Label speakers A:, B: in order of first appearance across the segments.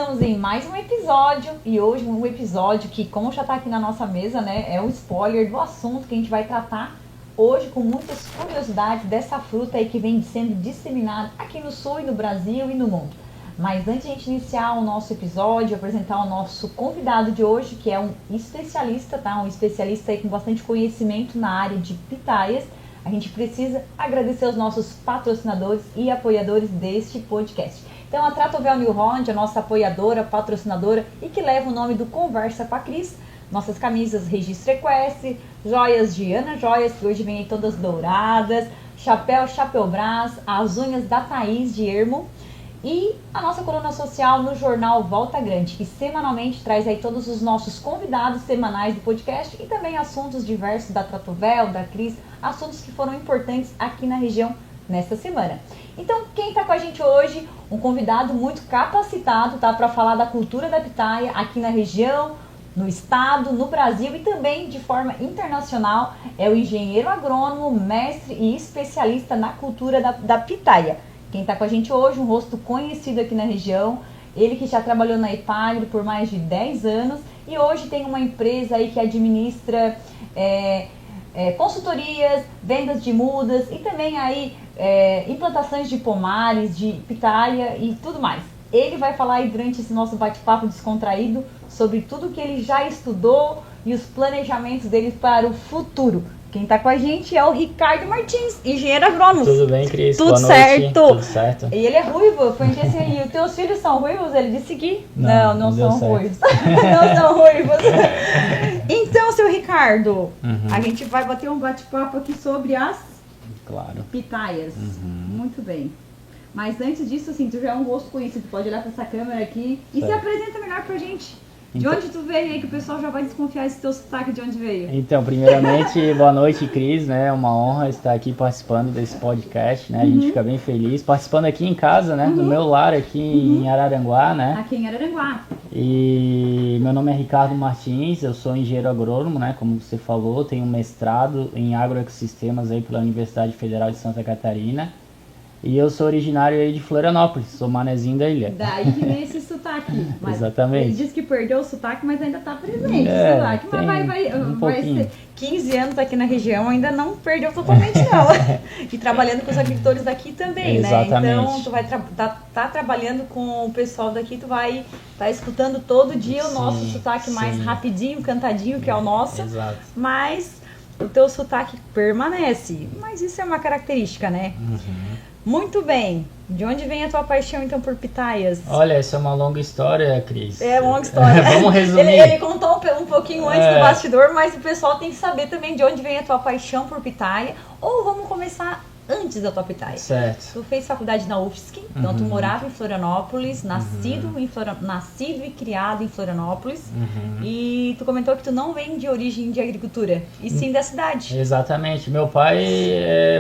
A: Estamos em mais um episódio e hoje um episódio que, como já está aqui na nossa mesa, né, é um spoiler do assunto que a gente vai tratar hoje com muitas curiosidades dessa fruta aí que vem sendo disseminada aqui no Sul e no Brasil e no mundo. Mas antes de a gente iniciar o nosso episódio, apresentar o nosso convidado de hoje, que é um especialista, tá? Um especialista aí com bastante conhecimento na área de pitaias. A gente precisa agradecer os nossos patrocinadores e apoiadores deste podcast. Então, a Tratovel New Holland, a nossa apoiadora, patrocinadora e que leva o nome do Conversa com a Cris. Nossas camisas Registro Equestre, joias de Ana Joias, que hoje vem aí todas douradas, Chapéu Brás, as unhas da Thaís de Ermo. E a nossa coluna social no jornal Volta Grande, que semanalmente traz aí todos os nossos convidados semanais do podcast e também assuntos diversos da Tratovel, da Cris, assuntos que foram importantes aqui na região nesta semana. Então, quem está com a gente hoje, um convidado muito capacitado, tá, para falar da cultura da pitaia aqui na região, no estado, no Brasil e também de forma internacional, é o engenheiro agrônomo, mestre e especialista na cultura da pitaia. Quem está com a gente hoje, um rosto conhecido aqui na região, ele que já trabalhou na Epagre por mais de 10 anos e hoje tem uma empresa aí que administra consultorias, vendas de mudas e também aí implantações de pomares, de pitaia e tudo mais. Ele vai falar aí durante esse nosso bate-papo descontraído sobre tudo que ele já estudou e os planejamentos dele para o futuro. Quem está com a gente é o Ricardo Martins, engenheiro agrônomo.
B: Tudo bem, Cris?
A: Tudo
B: Boa
A: certo.
B: Noite. Tudo certo.
A: E ele é ruivo. Eu perguntei assim, os teus filhos são ruivos? Ele disse que não são ruivos. Não são ruivos. Então, seu Ricardo, a gente vai bater um bate-papo aqui sobre as pitaias. Muito bem. Mas antes disso, assim, tu já é um rosto conhecido. Pode olhar para essa câmera aqui e se apresenta melhor pra gente. De onde tu veio aí, que o pessoal já vai desconfiar esse teu sotaque de onde veio?
B: Então, primeiramente, boa noite, Cris, né? É uma honra estar aqui participando desse podcast, né? A gente fica bem feliz. Participando aqui em casa, né? No meu lar aqui em Araranguá, né?
A: Aqui em Araranguá.
B: E meu nome é Ricardo Martins, eu sou engenheiro agrônomo, né? Como você falou, tenho um mestrado em agroecossistemas aí pela Universidade Federal de Santa Catarina. E eu sou originário aí de Florianópolis, sou manezinho da ilha.
A: Daí que vem esse sotaque. Mas
B: exatamente.
A: Ele disse que perdeu o sotaque, mas ainda está presente o sotaque. Mas vai ser 15 anos aqui na região, ainda não perdeu totalmente não. E trabalhando com os agricultores daqui também,
B: exatamente,
A: né? Então tu vai tá trabalhando com o pessoal daqui, tu vai tá escutando todo dia o nosso sotaque mais rapidinho, cantadinho, que é o nosso.
B: Exato.
A: Mas o teu sotaque permanece. Mas isso é uma característica, né? Muito bem. De onde vem a tua paixão, então, por pitaias?
B: Olha, essa é uma longa história, Cris.
A: É uma longa história.
B: Vamos resumir.
A: Ele contou um pouquinho antes do bastidor, mas o pessoal tem que saber também de onde vem a tua paixão por pitaia. Ou vamos começar antes da tua pitaia.
B: Certo.
A: Tu fez faculdade na UFSC, então tu morava em Florianópolis, nascido e criado em Florianópolis. E tu comentou que tu não vem de origem de agricultura, e sim da cidade.
B: Exatamente. Meu pai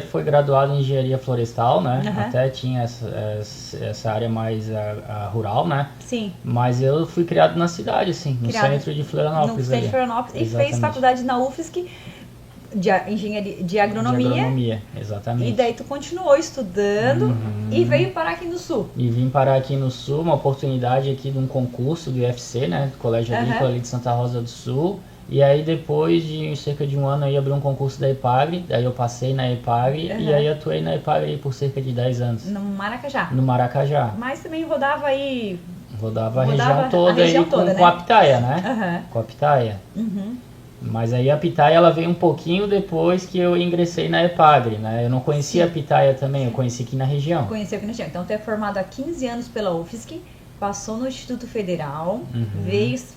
B: foi graduado em engenharia florestal, né? Até tinha essa área mais rural, né?
A: Sim.
B: Mas eu fui criado na cidade, assim, no centro de Florianópolis.
A: No centro de Florianópolis. E fez faculdade na UFSC de engenharia de agronomia.
B: De agronomia, exatamente.
A: E daí tu continuou estudando e veio parar aqui no Sul.
B: E vim parar aqui no Sul, uma oportunidade aqui de um concurso do IFC, né? Do Colégio Agrícola ali de Santa Rosa do Sul. E aí depois de cerca de um ano aí abriu um concurso da Epagre, daí eu passei na Epagre e aí atuei na Epagre aí por cerca de 10 anos.
A: No Maracajá.
B: No Maracajá.
A: Mas também rodava aí...
B: Rodava a região toda aí com a pitaia, né? Com a pitaia. Mas aí a pitaia ela veio um pouquinho depois que eu ingressei na Epagre, né? Eu não conhecia a pitaia também, eu conheci aqui na região.
A: Conheci aqui na região. Então tu é formado há 15 anos pela UFSC, passou no Instituto Federal,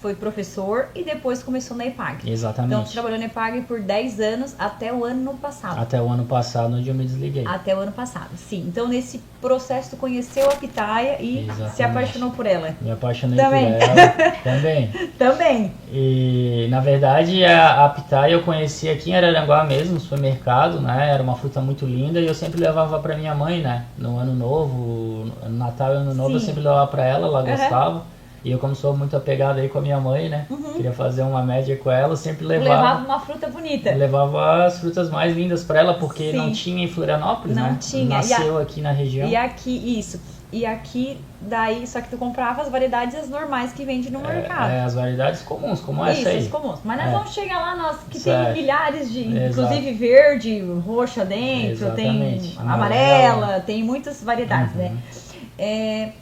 A: foi professor e depois começou na Epagre.
B: Exatamente.
A: Então tu trabalhou na Epagre por 10 anos até o ano passado.
B: Até o ano passado, onde eu me desliguei.
A: Até o ano passado, sim. Então nesse processo tu conheceu a pitaia e se apaixonou por ela.
B: Me apaixonei por ela também.
A: Também.
B: E na verdade a pitaia eu conheci aqui em Araranguá mesmo, no supermercado, né? Era uma fruta muito linda e eu sempre levava para minha mãe, né? No ano novo, no Natal e ano novo, eu sempre levava para ela gostava. E eu, como sou muito apegado aí com a minha mãe, né? Queria fazer uma média com ela, sempre levava
A: uma fruta bonita.
B: Levava as frutas mais lindas para ela, porque não tinha em Florianópolis, né?
A: Não tinha.
B: Nasceu aqui na região.
A: E aqui, isso. E aqui, daí, só que tu comprava as variedades normais que vende no mercado.
B: As variedades comuns, como
A: Isso,
B: essa aí.
A: as comuns. Mas nós vamos chegar lá, nós que
B: Certo.
A: tem milhares de,
B: Exato.
A: inclusive verde, roxa dentro,
B: Exatamente.
A: tem amarela, tem muitas variedades, né?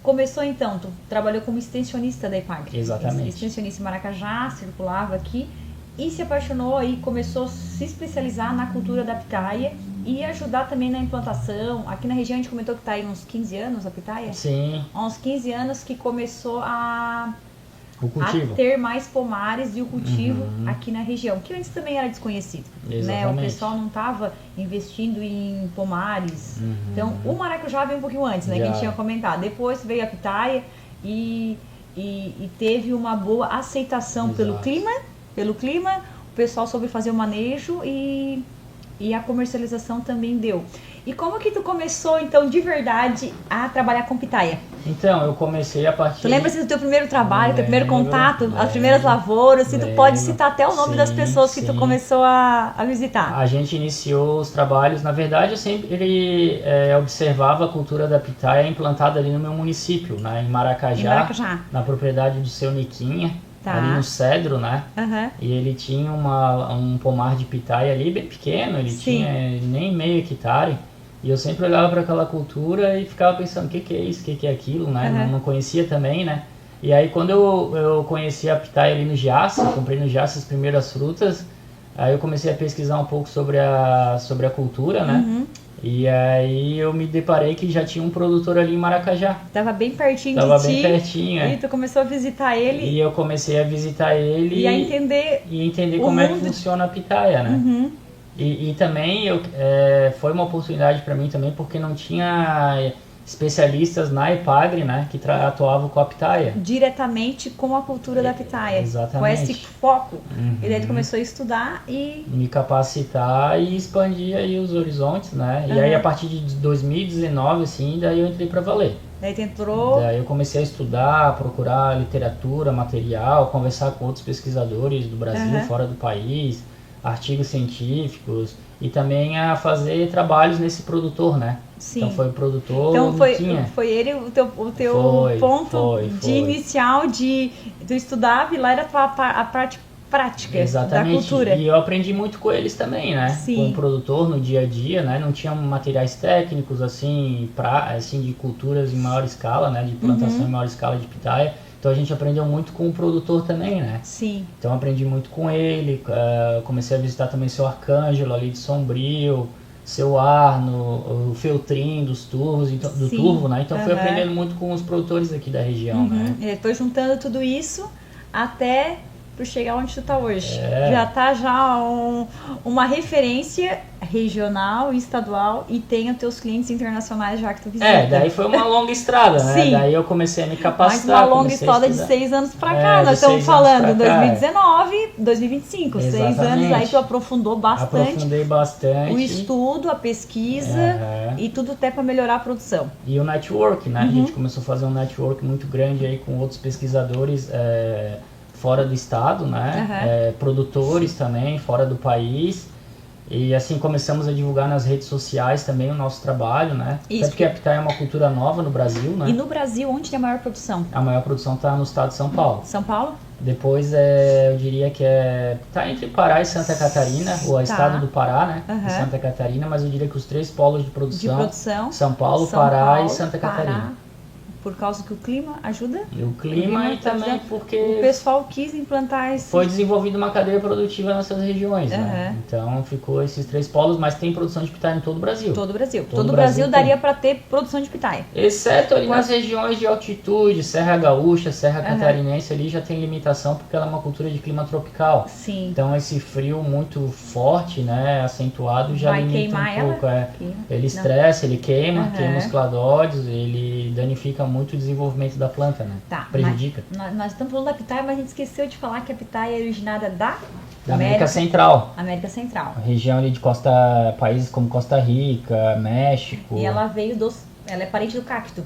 A: Começou então, tu trabalhou como extensionista da IPAGRE.
B: Exatamente.
A: Extensionista em Maracajá, circulava aqui e se apaixonou e começou a se especializar na cultura da pitaia e ajudar também na implantação. Aqui na região a gente comentou que está aí uns 15 anos a pitaia.
B: Sim.
A: Há uns 15 anos que começou a ter mais pomares e o cultivo aqui na região, que antes também era desconhecido. Né? O pessoal não estava investindo em pomares. Então, o maracujá veio um pouquinho antes, né? Que a gente tinha comentado. Depois veio a pitaia e teve uma boa aceitação pelo clima. O pessoal soube fazer o manejo e a comercialização também deu. E como que tu começou, então, de verdade, a trabalhar com pitaia?
B: Então, eu comecei a partir...
A: Tu lembra-se do teu primeiro trabalho, teu primeiro contato, as primeiras lavouras? Se tu pode citar até o nome das pessoas que tu começou a visitar.
B: A gente iniciou os trabalhos, na verdade, eu sempre observava a cultura da pitaia implantada ali no meu município, né, em Maracajá, na propriedade do seu Niquinha. Ali no Cedro, né? E ele tinha um pomar de pitaia ali bem pequeno, ele tinha nem meio hectare. E eu sempre olhava para aquela cultura e ficava pensando, o que é isso, o que é aquilo, né? Não conhecia também, né? E aí quando eu conheci a pitaia ali no Giasse, comprei no Giasse as primeiras frutas, aí eu comecei a pesquisar um pouco sobre a cultura, né? E aí eu me deparei que já tinha um produtor ali em Maracajá.
A: Tava bem pertinho de ti.
B: Tava bem pertinho,
A: E tu começou a visitar ele.
B: E eu comecei a visitar ele
A: e a entender
B: como é que funciona a pitaia, né? E também foi uma oportunidade para mim também, porque não tinha especialistas na IPAGRE, né, que atuavam com a pitaia.
A: Diretamente com a cultura da pitaia.
B: Exatamente.
A: Com esse foco. E daí tu começou a estudar e...
B: me capacitar e expandir aí os horizontes, né? E aí a partir de 2019, assim, daí eu entrei para valer.
A: Daí tu entrou...
B: Daí eu comecei a estudar, procurar literatura, material, conversar com outros pesquisadores do Brasil, fora do país, artigos científicos e também a fazer trabalhos nesse produtor, né?
A: Sim.
B: Então foi o produtor.
A: Então foi ele o teu ponto de inicial de tu estudava e lá era a prática
B: Exatamente.
A: Da cultura.
B: E eu aprendi muito com eles também, né?
A: Sim.
B: Com o produtor no dia a dia, né? Não tinha materiais técnicos assim de culturas em maior escala, né? De plantação em maior escala de pitaia. Então a gente aprendeu muito com o produtor também, né?
A: Sim.
B: Então aprendi muito com ele, comecei a visitar também seu Arcângelo ali de Sombrio, seu Arno, o Feltrin dos Turvos, então, do Turvo, né? Então fui aprendendo muito com os produtores aqui da região, né?
A: E foi juntando tudo isso até tu chegar onde tu tá hoje. Já tá uma referência regional, estadual e tem os teus clientes internacionais já que tu visita.
B: Daí foi uma longa estrada, né?
A: Sim.
B: Daí eu comecei a me capacitar.
A: Mas uma longa história de 6 anos pra cá. Nós estamos falando 2019, 2025.
B: Exatamente.
A: 6 anos aí tu aprofundou bastante.
B: Aprofundei bastante.
A: O estudo, a pesquisa e tudo até para melhorar a produção.
B: E o network, né? A gente começou a fazer um network muito grande aí com outros pesquisadores fora do estado, né? Produtores também, fora do país. E assim começamos a divulgar nas redes sociais também o nosso trabalho, né? Isso. Até porque a pitaia é uma cultura nova no Brasil, né?
A: E no Brasil, onde tem a maior produção?
B: A maior produção está no estado de São Paulo.
A: São Paulo?
B: Depois eu diria que tá entre Pará e Santa Catarina, o estado do Pará, né? E Santa Catarina, mas eu diria que os 3 polos de produção São Paulo, Pará e Santa Catarina.
A: Por causa que o clima ajuda?
B: O clima e também porque
A: o pessoal quis implantar esse...
B: Foi desenvolvida uma cadeia produtiva nessas regiões, né? Então ficou esses 3 polos, mas tem produção de pitaia em todo o Brasil.
A: Todo o Brasil. Todo o Brasil daria para ter produção de pitaia.
B: Exceto ali nas regiões de altitude, Serra Gaúcha, Serra Catarinense, ali já tem limitação porque ela é uma cultura de clima tropical.
A: Sim.
B: Então esse frio muito forte, né, acentuado, já limita um pouco. Ele estressa, ele queima os cladóides, ele danifica muito o desenvolvimento da planta, né? Prejudica.
A: Nós estamos falando da pitaia, mas a gente esqueceu de falar que a pitaia é originada da
B: América Central.
A: América Central.
B: A região ali de países como Costa Rica, México.
A: E ela veio ela é parente do cacto.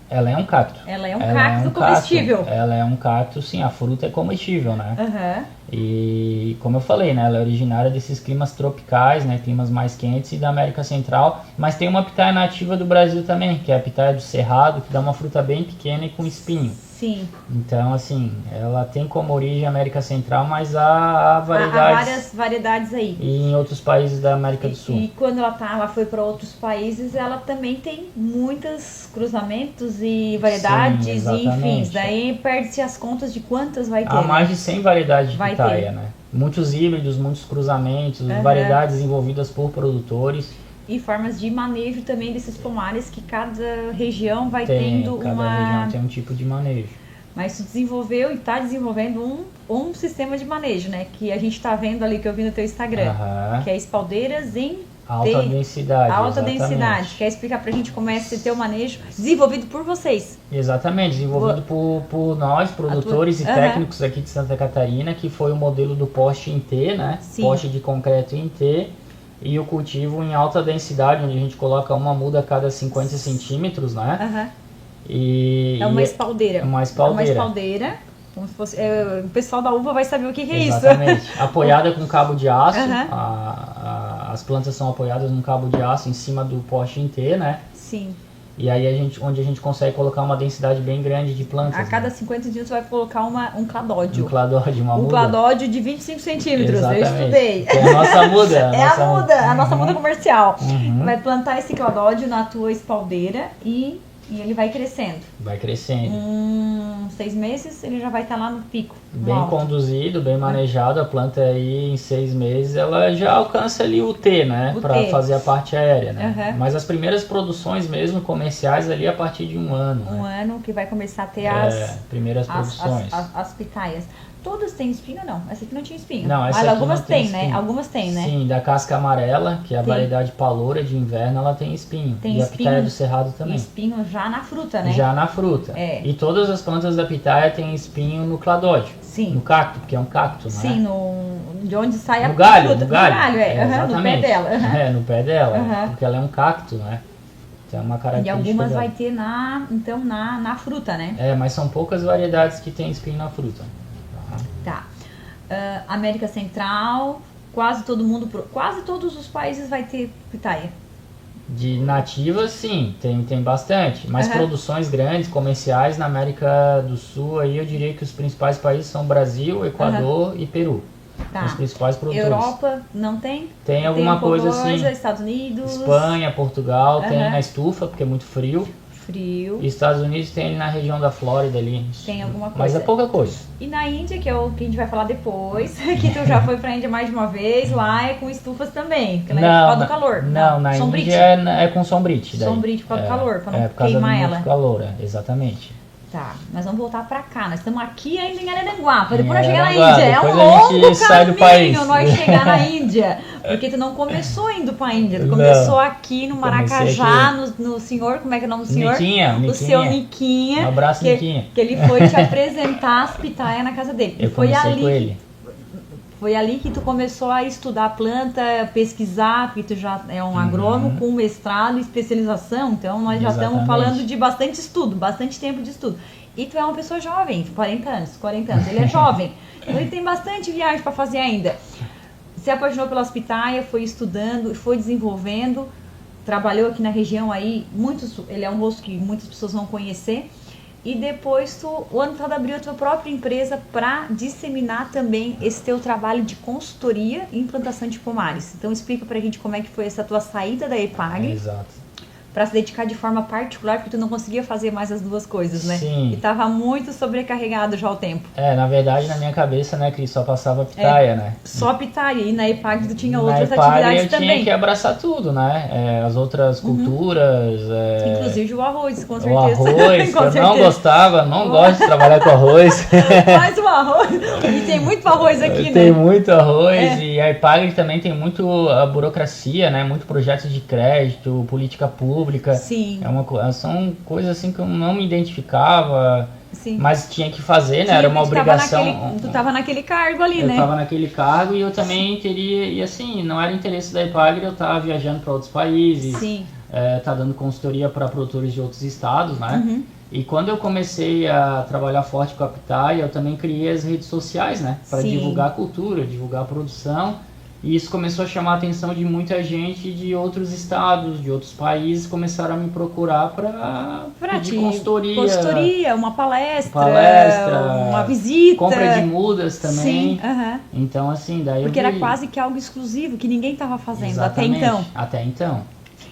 B: Ela é um cacto.
A: Ela é um cacto comestível.
B: Ela é um cacto, sim, a fruta é comestível, né?
A: Aham.
B: E como eu falei, né, ela é originária desses climas tropicais, né, climas mais quentes e da América Central, mas tem uma pitaia nativa do Brasil também, que é a pitaia do Cerrado, que dá uma fruta bem pequena e com espinho.
A: Sim.
B: Então, assim, ela tem como origem a América Central, mas há variedades.
A: Há várias variedades aí.
B: E em outros países da América do Sul.
A: E quando ela foi para outros países, ela também tem muitos cruzamentos e variedades,
B: Sim,
A: e
B: exatamente.
A: enfim. Daí perde-se as contas de quantas vai ter.
B: Há mais de 100 variedades de
A: Vai
B: pitaia,
A: ter.
B: né? Muitos híbridos, muitos cruzamentos, variedades desenvolvidas por produtores.
A: E formas de manejo também desses pomares, que cada região vai
B: Tem,
A: tendo
B: cada
A: uma...
B: região tem um tipo de manejo.
A: Mas se desenvolveu e está desenvolvendo um sistema de manejo, né? Que a gente está vendo ali, que eu vi no teu Instagram.
B: Aham.
A: Que é espaldeiras em
B: Alta densidade.
A: alta
B: exatamente.
A: densidade. Quer explicar pra gente como é esse teu manejo desenvolvido por vocês?
B: Exatamente, desenvolvido por nós, produtores e
A: Aham.
B: técnicos aqui de Santa Catarina, que foi o modelo do poste em T, né?
A: Sim.
B: Poste de concreto em T. E o cultivo em alta densidade, onde a gente coloca uma muda a cada 50 centímetros, né?
A: Aham.
B: E,
A: É uma
B: e
A: espaldeira.
B: É uma
A: É uma
B: espaldeira.
A: espaldeira. Como se fosse, o pessoal da uva vai saber o que é isso.
B: Exatamente. Apoiada com cabo de aço.
A: Aham.
B: As plantas são apoiadas num cabo de aço em cima do poste em T, né?
A: Sim.
B: E aí onde a gente consegue colocar uma densidade bem grande de plantas.
A: A cada
B: né?
A: 50 centímetros vai colocar um cladódio.
B: Um cladódio, uma
A: Um
B: muda.
A: cladódio de 25 centímetros.
B: Exatamente.
A: Eu estudei.
B: Que é a nossa muda.
A: É a nossa muda comercial.
B: Uhum.
A: Vai plantar esse cladódio na tua espaldeira e ele vai crescendo.
B: Vai crescendo.
A: 6 meses ele já vai estar lá no pico. no
B: Bem
A: alto.
B: conduzido, bem manejado, a planta aí em 6 meses ela já alcança ali o T, né?
A: O
B: Para
A: T.
B: fazer a parte aérea, né?
A: Uhum.
B: Mas as primeiras produções mesmo comerciais ali a partir de 1 ano.
A: Um
B: né?
A: ano que vai começar a ter
B: Primeiras produções.
A: as pitaias. Todas têm espinho ou não? Essa aqui não tinha espinho.
B: Não, essa
A: Mas
B: aqui
A: algumas
B: não tem
A: têm, né?
B: espinho.
A: Algumas têm, né?
B: Sim, da casca amarela, que é a
A: Tem.
B: variedade paloura de inverno, ela tem espinho.
A: Tem
B: e a
A: espinho.
B: pitaia do cerrado também.
A: Espinho já na fruta, né?
B: Já na fruta.
A: É.
B: E todas as plantas da pitaia têm espinho no cladódio.
A: Sim.
B: No cacto, porque é um cacto,
A: Sim,
B: né?
A: de onde sai a
B: No galho,
A: fruta.
B: no galho.
A: É, aham, no pé
B: exatamente.
A: dela. aham.
B: É, no pé dela,
A: Aham.
B: porque ela é um cacto, né? Então é uma
A: E
B: característica
A: algumas
B: dela.
A: vai ter na fruta, né?
B: É, mas são poucas variedades que tem espinho na fruta.
A: Tá. América Central, quase todos os países vai ter pitaia.
B: De nativas, sim, tem bastante. Mas
A: Aham.
B: produções grandes, comerciais na América do Sul, aí eu diria que os principais países são Brasil, Equador e Peru.
A: Tá.
B: Os principais produtores.
A: Europa não tem?
B: Tem alguma coisa assim.
A: Estados Unidos.
B: Espanha, Portugal, tem
A: Aham.
B: na estufa, porque é muito frio.
A: Frio.
B: E Estados Unidos tem ali na região da Flórida ali.
A: Tem alguma
B: Mas
A: coisa.
B: é pouca coisa.
A: E na Índia, que é o que a gente vai falar depois, que tu já foi pra Índia mais de uma vez, lá é com estufas também, porque lá é por causa do calor.
B: Não, na
A: sombrite.
B: Índia é com sombrite. Daí.
A: Sombrite por causa do calor, pra não
B: por causa
A: queimar
B: do
A: ela.
B: muito calor, exatamente.
A: Tá, mas vamos voltar pra cá. Nós estamos aqui ainda em Araranguá, pra
B: Em
A: depois nós chegar na
B: Araranguá,
A: Índia. É um
B: depois a gente
A: longo
B: sai do
A: caminho
B: país.
A: nós chegar na Índia. Porque tu não começou indo pra Índia, tu
B: Não.
A: começou aqui no
B: Comecei
A: Maracajá, no senhor, como é que é o nome do senhor?
B: Niquinha.
A: O seu Niquinha.
B: Um abraço,
A: que,
B: Niquinha.
A: que ele foi te apresentar as pitaias na casa dele.
B: Eu
A: E foi
B: comecei
A: ali
B: com ele.
A: Foi ali que tu começou a estudar a planta, pesquisar, porque tu já é um agrônomo com mestrado e especialização, então nós já estamos
B: Exatamente.
A: falando de bastante estudo, bastante tempo de estudo. E tu é uma pessoa jovem, 40 anos, ele é jovem, então ele tem bastante viagem para fazer ainda. Se apaixonou pelas pitaias, foi estudando, foi desenvolvendo, trabalhou aqui na região aí, ele é um rosto que muitas pessoas vão conhecer. E depois o ano passado abriu a tua própria empresa para disseminar também esse teu trabalho de consultoria e implantação de pomares. Então explica pra gente como é que foi essa tua saída da EPAGRE
B: Exato.
A: para se dedicar de forma particular, porque tu não conseguia fazer mais as duas coisas, né?
B: Sim.
A: E tava muito sobrecarregado já o tempo.
B: Na verdade, na minha cabeça, né, Cris, só passava pitaia, né?
A: Só pitaia, e na EPAGRE tu tinha
B: Na
A: outras
B: EPAGRE
A: atividades
B: eu
A: também.
B: tinha que abraçar tudo, né? As outras culturas.
A: Inclusive o arroz, com
B: O
A: certeza.
B: arroz,
A: Com
B: eu não
A: certeza.
B: gostava, não gosto de trabalhar com arroz.
A: Mais o arroz. E tem muito arroz aqui,
B: Tem
A: né?
B: muito arroz e a EPAGRE também tem muito a burocracia, né? Muito projetos de crédito, política pública.
A: Sim.
B: São coisas assim que eu não me identificava,
A: Sim.
B: mas tinha que fazer, né?
A: Sim,
B: Era uma
A: porque tu tava
B: obrigação.
A: tu tava naquele cargo ali,
B: Eu
A: né?
B: estava naquele cargo e eu também teria, e assim, não era interesse da EPAGRE eu estar viajando para outros países,
A: Sim.
B: tá dando consultoria para produtores de outros estados, né? E quando eu comecei a trabalhar forte com a Pitaia, eu também criei as redes sociais, né? Para divulgar a cultura, divulgar a produção. E isso começou a chamar a atenção de muita gente de outros estados, de outros países, começaram a me procurar para pedir
A: consultoria, uma palestra, uma visita.
B: Compra de mudas também.
A: Sim,
B: Então, assim, daí
A: porque era quase que algo exclusivo, que ninguém estava fazendo. Exatamente,
B: até então.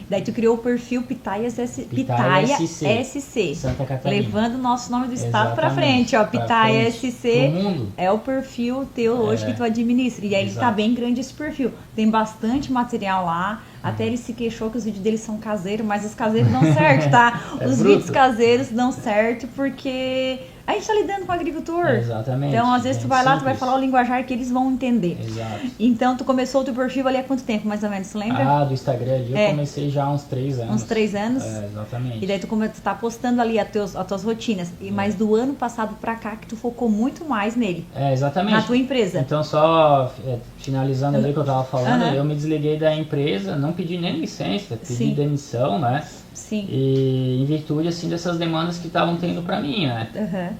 A: Daí tu criou o perfil Pitaia SC,
B: Santa Catarina.
A: levando o nosso nome do estado para frente, ó, Pitaia SC é o perfil teu hoje que tu administra, e aí ele tá bem grande esse perfil, tem bastante material lá, até ele se queixou que os vídeos dele são caseiros, mas os caseiros dão certo, tá? Os vídeos caseiros dão certo porque a gente tá lidando com o agricultor.
B: Exatamente.
A: Então, às vezes, tu vai lá, tu vai falar o linguajar que eles vão entender.
B: Exato.
A: Então, tu começou o teu perfil ali há quanto tempo, mais ou menos, tu lembra?
B: Do Instagram ali eu comecei já há uns 3 anos.
A: Uns 3 anos?
B: Exatamente.
A: E daí tu tá postando ali as tuas rotinas. Mas do ano passado pra cá que tu focou muito mais nele.
B: Exatamente.
A: Na tua empresa.
B: Então, só finalizando ali o que eu tava falando, eu me desliguei da empresa, não pedi nem licença, pedi demissão, né?
A: Sim.
B: E em virtude, assim, dessas demandas que estavam tendo pra mim, né?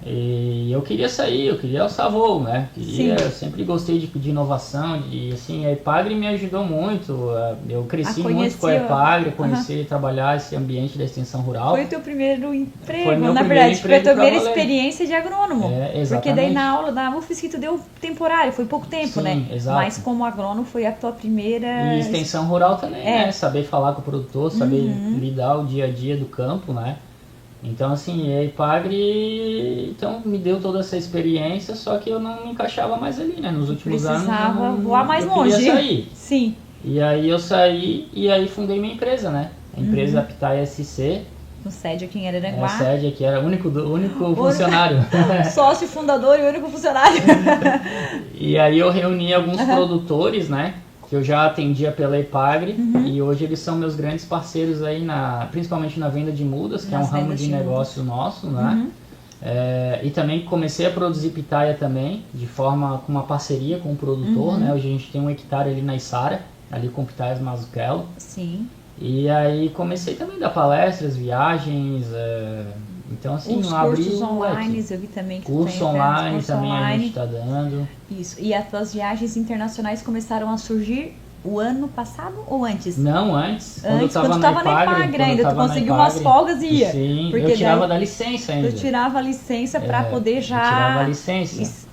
B: E eu queria sair, eu queria alçar voo, né? Eu sempre gostei de inovação, assim, a Epagre me ajudou muito, eu cresci muito com a Epagre, conheci trabalhar esse ambiente da extensão rural.
A: Foi o teu primeiro emprego, na verdade, foi a tua primeira experiência de agrônomo.
B: Exatamente.
A: Porque daí na aula da UFSC que tu deu temporário, foi pouco tempo, né?
B: Exato.
A: Mas como agrônomo foi a tua primeira...
B: E extensão rural também, né? Saber falar com o produtor, saber lidar o dia a dia do campo, né? Então, assim, a Epagre então, me deu toda essa experiência, só que eu não me encaixava mais ali, né? Nos últimos anos.
A: Precisava voar mais longe.
B: Eu queria sair.
A: Sim.
B: E aí eu saí e aí fundei minha empresa, né? A empresa Pitaia SC.
A: No sede aqui em Araranguá.
B: Sede aqui, era o único funcionário.
A: Sócio fundador e único funcionário.
B: E aí eu reuni alguns produtores, né? Que eu já atendia pela Epagre e hoje eles são meus grandes parceiros aí, principalmente na venda de mudas, que é um ramo de negócio nosso, né? E também comecei a produzir pitaia também, com uma parceria com o produtor, né? Hoje a gente tem 1 hectare ali na Içara, ali com pitaias Mazzucchello.
A: Sim.
B: E aí comecei também a dar palestras, viagens, então assim,
A: os cursos online, eu vi também que
B: curso online também a gente está dando.
A: Isso, e as tuas viagens internacionais começaram a surgir o ano passado ou antes?
B: Não, antes.
A: Quando eu estava na Epagre ainda, tu conseguiu umas folgas e ia.
B: Sim, porque eu tirava da licença ainda.
A: Tu tirava a licença para poder já...
B: Eu tirava a licença.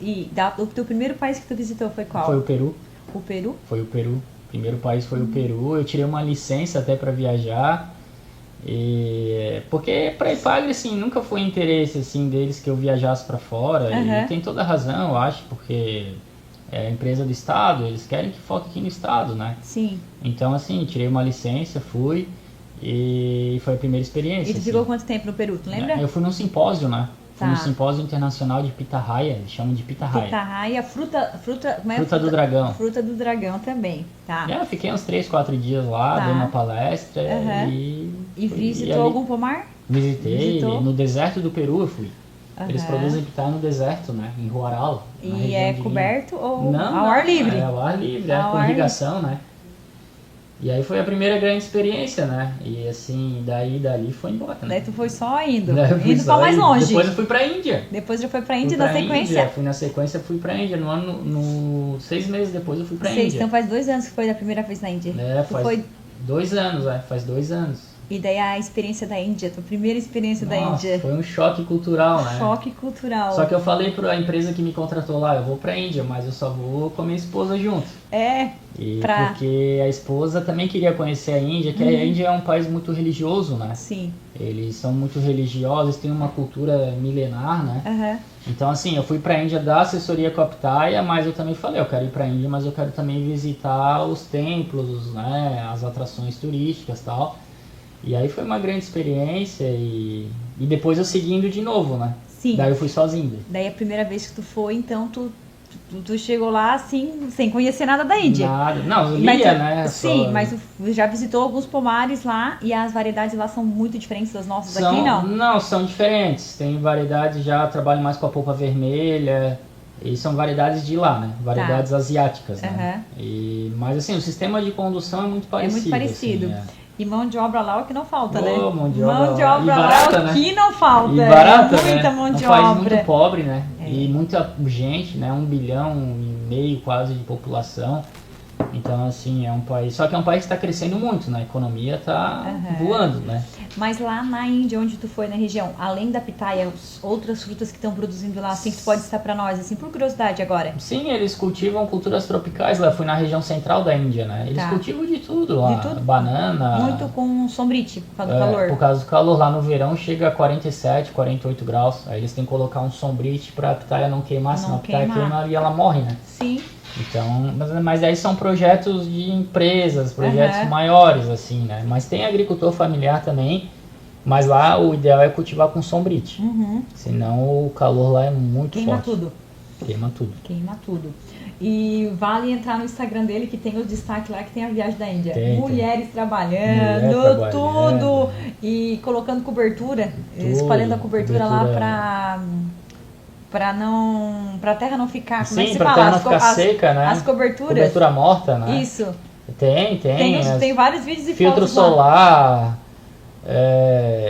A: O teu primeiro país que tu visitou foi qual?
B: Foi o Peru.
A: O Peru?
B: Foi o Peru. O primeiro país foi o Peru. Eu tirei uma licença até para viajar. Porque para Epagre, assim, nunca foi interesse assim, deles que eu viajasse para fora. E tem toda a razão, eu acho, porque... é a empresa do estado, eles querem que foque aqui no estado, né?
A: Sim.
B: Então, assim, tirei uma licença, fui e foi a primeira experiência.
A: E tu ficou quanto tempo no Peru, tu lembra?
B: Eu fui num simpósio, né? Fui no simpósio internacional de Pitahaya, eles chamam de Pitahaya.
A: Pitahaya, fruta
B: do dragão.
A: Fruta do dragão também, tá?
B: Eu fiquei uns 3, 4 dias lá, dei uma palestra
A: e visitou algum pomar?
B: Visitei, no deserto do Peru eu fui. Eles produzem pitaia no deserto, né? Em Huaral.
A: E é coberto ou
B: não,
A: ao ar livre?
B: É ao ar livre, com irrigação, né? E aí foi a primeira grande experiência, né? E assim, dali foi embora, né?
A: Daí tu foi só indo
B: pra
A: mais longe.
B: Depois eu fui pra Índia.
A: Depois já foi pra Índia na sequência?
B: Índia. Fui na sequência, fui pra Índia. 6 meses depois eu fui pra Índia.
A: Então faz 2 anos que foi da primeira vez na Índia.
B: Faz 2 anos, faz 2 anos.
A: E daí a experiência da Índia, tua primeira experiência da Índia.
B: Foi um choque cultural, né?
A: Choque cultural.
B: Só que eu falei pra empresa que me contratou lá, eu vou pra Índia, mas eu só vou com a minha esposa junto. Porque a esposa também queria conhecer a Índia, que a Índia é um país muito religioso, né?
A: Sim.
B: Eles são muito religiosos, têm uma cultura milenar, né? Então, assim, eu fui pra Índia dar assessoria com a Pitaia, mas eu também falei, eu quero ir pra Índia, mas eu quero também visitar os templos, né? As atrações turísticas e tal. E aí foi uma grande experiência e depois eu segui indo de novo, né?
A: Sim.
B: Daí eu fui sozinho.
A: Daí a primeira vez que tu foi, então tu chegou lá assim, sem conhecer nada da Índia.
B: Nada. Não, eu lia, né?
A: Sim, mas tu já visitou alguns pomares lá e as variedades lá são muito diferentes das nossas aqui, não?
B: Não, são diferentes. Tem variedades, já trabalho mais com a polpa vermelha. E são variedades de lá, né? Variedades asiáticas, né? Mas assim, o sistema de condução é muito parecido.
A: É muito parecido.
B: Assim,
A: E mão de obra lá é o que não falta, né?
B: Mão de
A: obra
B: barata,
A: lá é o que não falta.
B: E barata,
A: muita
B: né?
A: mão de
B: um país
A: obra.
B: muito pobre, né? E muita gente, né? 1,5 bilhão quase de população. Então, assim, é um país... Só que é um país que está crescendo muito, né? A economia está voando, né?
A: Mas lá na Índia, onde tu foi, na região, além da pitaia, outras frutas que estão produzindo lá, assim, que tu pode estar para nós, assim, por curiosidade agora.
B: Sim, eles cultivam culturas tropicais lá. Fui na região central da Índia, né? Eles cultivam de tudo lá.
A: De tudo?
B: Banana...
A: Muito com sombrite, por causa do calor.
B: Por causa do calor. Lá no verão chega a 47, 48 graus. Aí eles têm que colocar um sombrite para a pitaia não queimar, senão a pitaia queima e ela morre, né?
A: Sim.
B: Então, mas aí são projetos de empresas, projetos maiores, assim, né? Mas tem agricultor familiar também, mas lá o ideal é cultivar com sombrite. Senão o calor lá é muito forte. Queima tudo.
A: Queima tudo. E vale entrar no Instagram dele, que tem o destaque lá, que tem a viagem da Índia. Mulheres trabalhando, tudo. E colocando cobertura, espalhando a cobertura lá pra a terra não ficar, como é que se fala?
B: Pra terra não ficar seca, né?
A: As coberturas.
B: Cobertura morta, né?
A: Isso.
B: Tem
A: vários vídeos e
B: filtro
A: fotos
B: solar.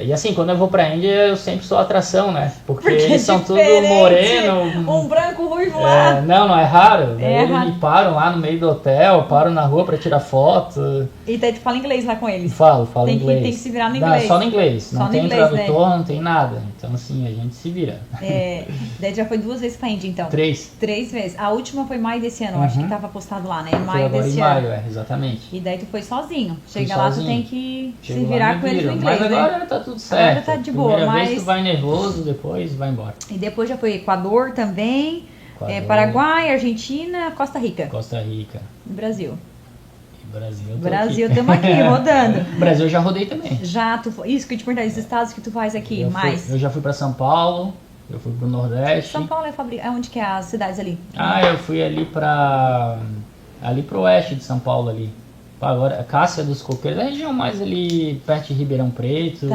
B: E assim, quando eu vou pra Índia, eu sempre sou atração, né? Porque eles são tudo moreno.
A: Um branco ruivo lá.
B: Não é raro. Eles me param lá no meio do hotel, param na rua pra tirar foto.
A: E daí tu fala inglês lá com eles?
B: Falo inglês.
A: Tem que se virar no inglês.
B: Só no inglês. Não tem
A: inglês,
B: tradutor,
A: né?
B: não tem nada. Então assim, a gente se vira.
A: Daí já foi 2 vezes pra Índia, então?
B: 3.
A: 3 vezes. A última foi maio desse ano, acho que tava postado lá, né? Maio
B: foi
A: desse
B: agora
A: ano.
B: em maio, exatamente.
A: E daí tu foi sozinho. Chega lá, tu tem que se virar com eles no inglês,
B: mas agora
A: né?
B: tá tudo certo.
A: Agora tá de boa,
B: Primeira vez tu vai nervoso, depois vai embora.
A: E depois já foi Equador também, Paraguai, Argentina, Costa Rica.
B: Costa Rica.
A: E Brasil.
B: Brasil,
A: estamos aqui rodando.
B: Brasil eu já rodei também.
A: Isso que eu te perguntei, os estados que tu faz aqui,
B: eu já fui pra São Paulo, eu fui pro Nordeste.
A: São Paulo é onde que é as cidades ali?
B: Eu fui ali pro oeste de São Paulo ali. Agora, Cássia dos Coqueiros, a região mais ali perto de Ribeirão Preto.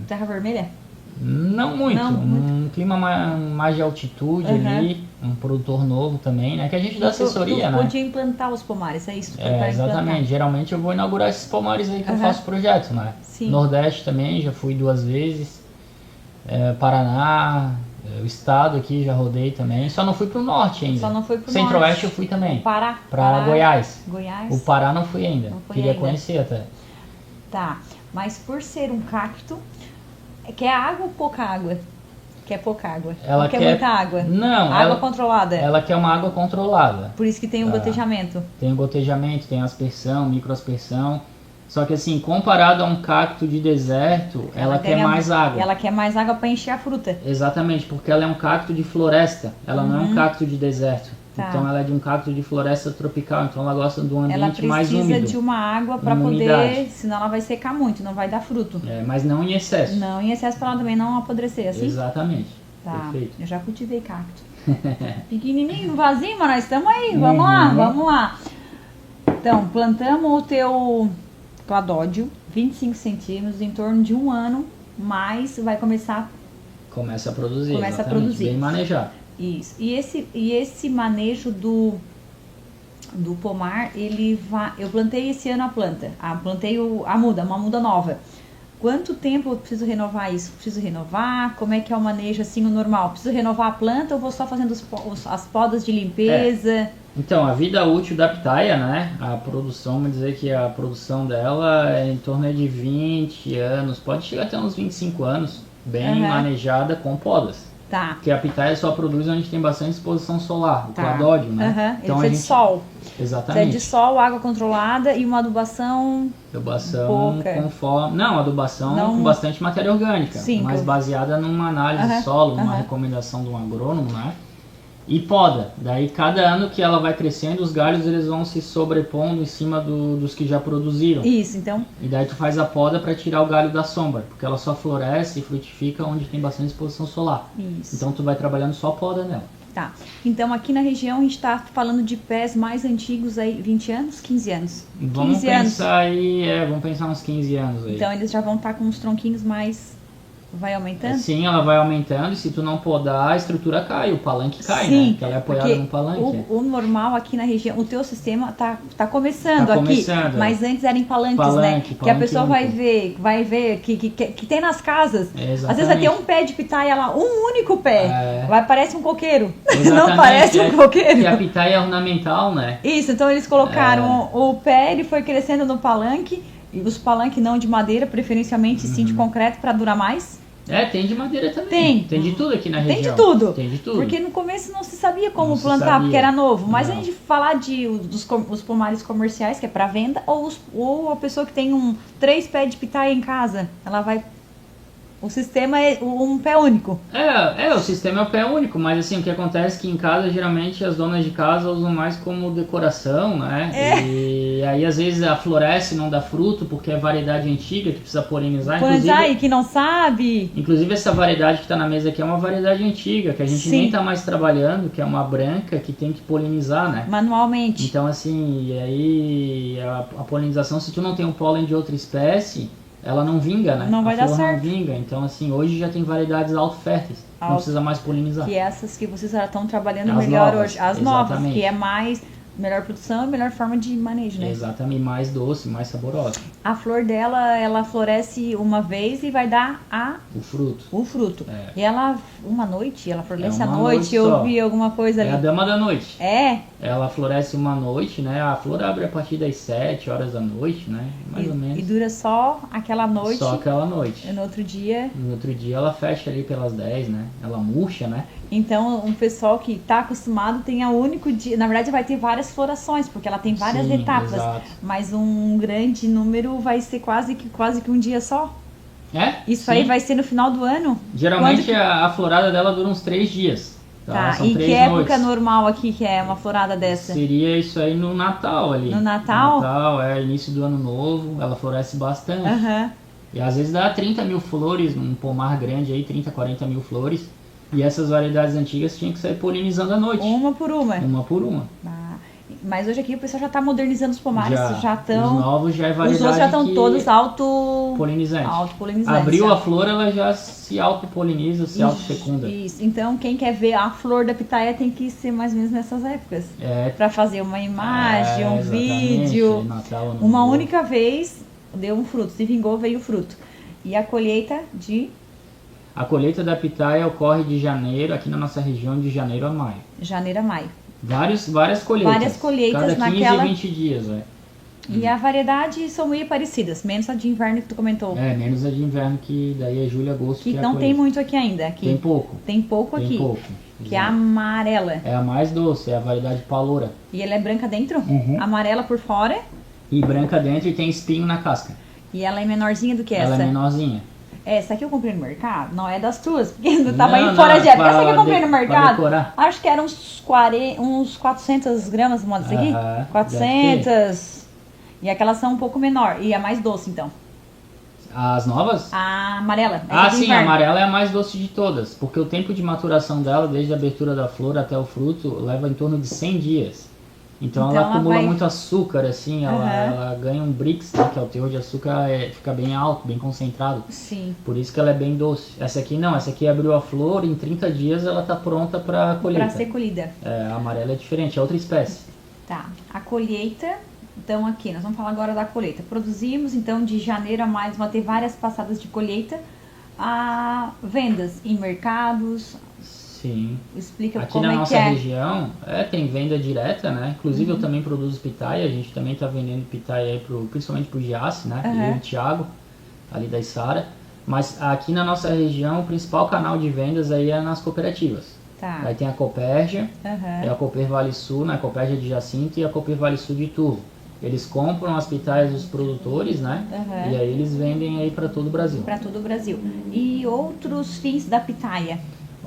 A: Terra Vermelha?
B: Não muito. Um clima mais de altitude ali, um produtor novo também, né? Que a gente dá assessoria, né?
A: Podia implantar os pomares, é isso?
B: Exatamente. Geralmente eu vou inaugurar esses pomares aí que eu faço projeto, né?
A: Sim.
B: Nordeste também, já fui 2 vezes. Paraná, o estado aqui já rodei também. Só não fui pro norte ainda.
A: Só não foi pro
B: Centro-Oeste eu fui também.
A: Pará?
B: Pra Goiás.
A: Goiás?
B: O Pará não fui ainda. Queria conhecer até.
A: Tá, mas por ser um cacto, quer água ou pouca água? Quer pouca água?
B: Ela
A: quer muita água?
B: Não.
A: Água controlada?
B: Ela quer uma água controlada.
A: Por isso que tem o gotejamento.
B: Tem o gotejamento, tem aspersão, microaspersão. Só que assim, comparado a um cacto de deserto, ela quer mais água.
A: Ela quer mais água para encher a fruta.
B: Exatamente, porque ela é um cacto de floresta. Ela não é um cacto de deserto. Então ela é de um cacto de floresta tropical. Então ela gosta de um ambiente mais úmido.
A: Ela precisa de uma água para poder, senão ela vai secar muito, não vai dar fruto.
B: Mas não em excesso.
A: Não em excesso para ela também não apodrecer, assim?
B: Exatamente.
A: Tá.
B: Perfeito.
A: Eu já cultivei cacto. Pequenininho, vazio, mas nós estamos aí. Vamos lá. Então, plantamos o teu cladódio, 25 centímetros, em torno de 1 ano, mas vai começa a produzir.
B: Bem manejado.
A: Isso. E esse manejo do pomar, eu plantei esse ano a planta. Plantei uma muda nova. Quanto tempo eu preciso renovar isso? Preciso renovar? Como é que é o manejo assim, o normal? Preciso renovar a planta ou vou só fazendo as podas de limpeza?
B: Então, a vida útil da pitaia, né? A produção, vamos dizer que a produção dela é em torno de 20 anos, pode chegar até uns 25 anos, bem manejada com podas.
A: Tá.
B: Porque a pitaia só produz onde tem bastante exposição solar, o cladódio, né?
A: Então ele precisa de sol.
B: Exatamente.
A: Precisa de sol, água controlada e uma adubação pouca.
B: Conforme... Não, adubação com bastante matéria orgânica, mas baseada numa análise de solo, numa recomendação de um agrônomo, né? E poda. Daí cada ano que ela vai crescendo, os galhos eles vão se sobrepondo em cima dos que já produziram.
A: Isso, então.
B: E daí tu faz a poda para tirar o galho da sombra, porque ela só floresce e frutifica onde tem bastante exposição solar.
A: Isso.
B: Então tu vai trabalhando só poda nela.
A: Tá. Então aqui na região a gente está falando de pés mais antigos aí, 20 anos, 15 anos?
B: Vamos pensar uns 15 anos aí.
A: Então eles já vão estar com uns tronquinhos mais vai aumentando?
B: Sim, ela vai aumentando e se tu não podar, a estrutura cai, o palanque cai,
A: Sim,
B: né? Porque ela é apoiada
A: porque
B: no palanque.
A: o normal aqui na região, o teu sistema tá começando
B: Tá
A: aqui,
B: começando,
A: mas antes era em palanques,
B: Palanque,
A: né? Que a
B: palanque
A: pessoa
B: único.
A: vai ver que tem nas casas.
B: Exatamente.
A: Às vezes vai ter um pé de pitaia lá, um único pé. Parece um coqueiro.
B: Exatamente,
A: Não parece um coqueiro?
B: Que a pitaia é ornamental, né?
A: Isso, então eles colocaram o pé, ele foi crescendo no palanque, e os palanques não de madeira, preferencialmente sim de concreto para durar mais.
B: Tem de madeira também. Tem de tudo aqui na região.
A: Tem de tudo.
B: Tem de tudo.
A: Porque no começo não se sabia como
B: Não se
A: plantar,
B: sabia.
A: porque era novo. Mas
B: Não.
A: a gente falar os pomares comerciais, que é para venda, ou a pessoa que tem 3 pés de pitaia em casa, ela vai... O sistema é um pé único.
B: O sistema é o pé único, mas assim, o que acontece é que em casa, geralmente, as donas de casa usam mais como decoração, né? E aí, às vezes, floresce e não dá fruto, porque é variedade antiga, que precisa polinizar.
A: Polinizar e que não sabe.
B: Inclusive, essa variedade que está na mesa aqui é uma variedade antiga, que a gente nem está mais trabalhando, que é uma branca, que tem que polinizar, né?
A: Manualmente.
B: Então, assim, e aí, a polinização, se tu não tem um pólen de outra espécie... ela não vinga, né?
A: Não vai dar certo.
B: Não vinga. Então, assim, hoje já tem variedades auto-férteis. Não precisa mais polinizar.
A: Que essas que vocês já estão trabalhando
B: As
A: melhor
B: novas,
A: hoje. As
B: exatamente.
A: novas, que é melhor produção e melhor forma de manejo, né?
B: Exatamente. Mais doce, mais saborosa.
A: A flor dela, ela floresce uma vez e vai dar
B: o fruto.
A: E ela, uma noite, ela floresce à
B: uma
A: noite, eu
B: só.
A: vi alguma coisa ali.
B: É a dama da noite.
A: É?
B: Ela floresce uma noite, né? A flor abre a partir das 7 horas da noite, né? Mais ou menos.
A: E dura só aquela noite.
B: Só aquela noite.
A: E no outro dia...
B: No outro dia ela fecha ali pelas 10, né? Ela murcha, né?
A: Então, um pessoal que está acostumado tem o único dia... Na verdade, vai ter várias florações, porque ela tem várias etapas.
B: Exato.
A: Mas um grande número vai ser quase que um dia só. Isso aí vai ser no final do ano?
B: Geralmente a florada dela dura uns 3 dias.
A: Tá,
B: são
A: e
B: 3
A: que época
B: noites.
A: normal aqui que é uma florada dessa?
B: Seria isso aí no Natal ali.
A: No Natal?
B: No Natal, início do ano novo, ela floresce bastante. E às vezes dá 30 mil flores, num pomar grande aí, 30, 40 mil flores. E essas variedades antigas tinham que sair polinizando à noite.
A: Uma por uma?
B: Uma por uma.
A: Mas hoje aqui o pessoal já está modernizando os pomares, já estão...
B: Os novos já é variedade.
A: Os outros já estão todos
B: polinizantes.
A: Autopolinizantes.
B: Abriu a flor, ela já se autopoliniza, se autofecunda.
A: Isso. Então quem quer ver a flor da pitaia tem que ser mais ou menos nessas épocas. Para fazer uma imagem, um vídeo.
B: Natal,
A: uma única vez deu um fruto, se vingou, veio o fruto. E a colheita
B: A colheita da pitaia ocorre de janeiro, aqui na nossa região, de janeiro a maio.
A: Janeiro a maio.
B: Várias colheitas.
A: Várias colheitas
B: cada 15
A: naquela...
B: e 20 dias,
A: E a variedade são meio parecidas, menos a de inverno que tu comentou.
B: Menos a de inverno, que daí é julho, agosto.
A: Que não tem muito aqui ainda.
B: Tem pouco.
A: Tem pouco aqui.
B: Tem pouco.
A: Que é a amarela.
B: É a mais doce, é a variedade paloura.
A: E ela é branca dentro? Amarela por fora?
B: E branca dentro e tem espinho na casca.
A: E ela é menorzinha do que essa?
B: Ela é menorzinha.
A: Essa aqui eu comprei no mercado, não é das tuas, porque do tamanho fora de época. Essa aqui eu comprei no mercado, acho que era uns 400 gramas, modo isso aqui? 400. E aquelas são um pouco menor, e é mais doce então.
B: As novas?
A: A amarela.
B: Sim, a amarela é a mais doce de todas, porque o tempo de maturação dela, desde a abertura da flor até o fruto, leva em torno de 100 dias. Então ela acumula muito açúcar, assim, ela ganha um Brix, né, que é o teor de açúcar, fica bem alto, bem concentrado.
A: Sim.
B: Por isso que ela é bem doce. Essa aqui não, essa aqui abriu a flor, em 30 dias ela tá pronta para colheita.
A: Para ser colhida.
B: A amarela é diferente, é outra espécie.
A: Tá, a colheita, então aqui, nós vamos falar agora da colheita. Produzimos, então, de janeiro a maio, vão ter várias passadas de colheita. Vendas em mercados...
B: Sim.
A: Explica
B: aqui
A: como
B: na
A: é
B: nossa
A: que é.
B: região tem venda direta, né? Inclusive eu também produzo pitaia, a gente também está vendendo pitaia aí principalmente pro Giasse, né? E o Thiago, ali da Isara. Mas aqui na nossa região o principal canal de vendas aí é nas cooperativas.
A: Tá.
B: Aí tem a Copérgia, é a Cooper Vale Sul, né? A Copérgia de Jacinto e a Cooper Vale Sul de Ituvo. Eles compram as pitaias dos produtores, né? E aí eles vendem aí para todo o Brasil.
A: Para todo o Brasil. E outros fins da pitaia?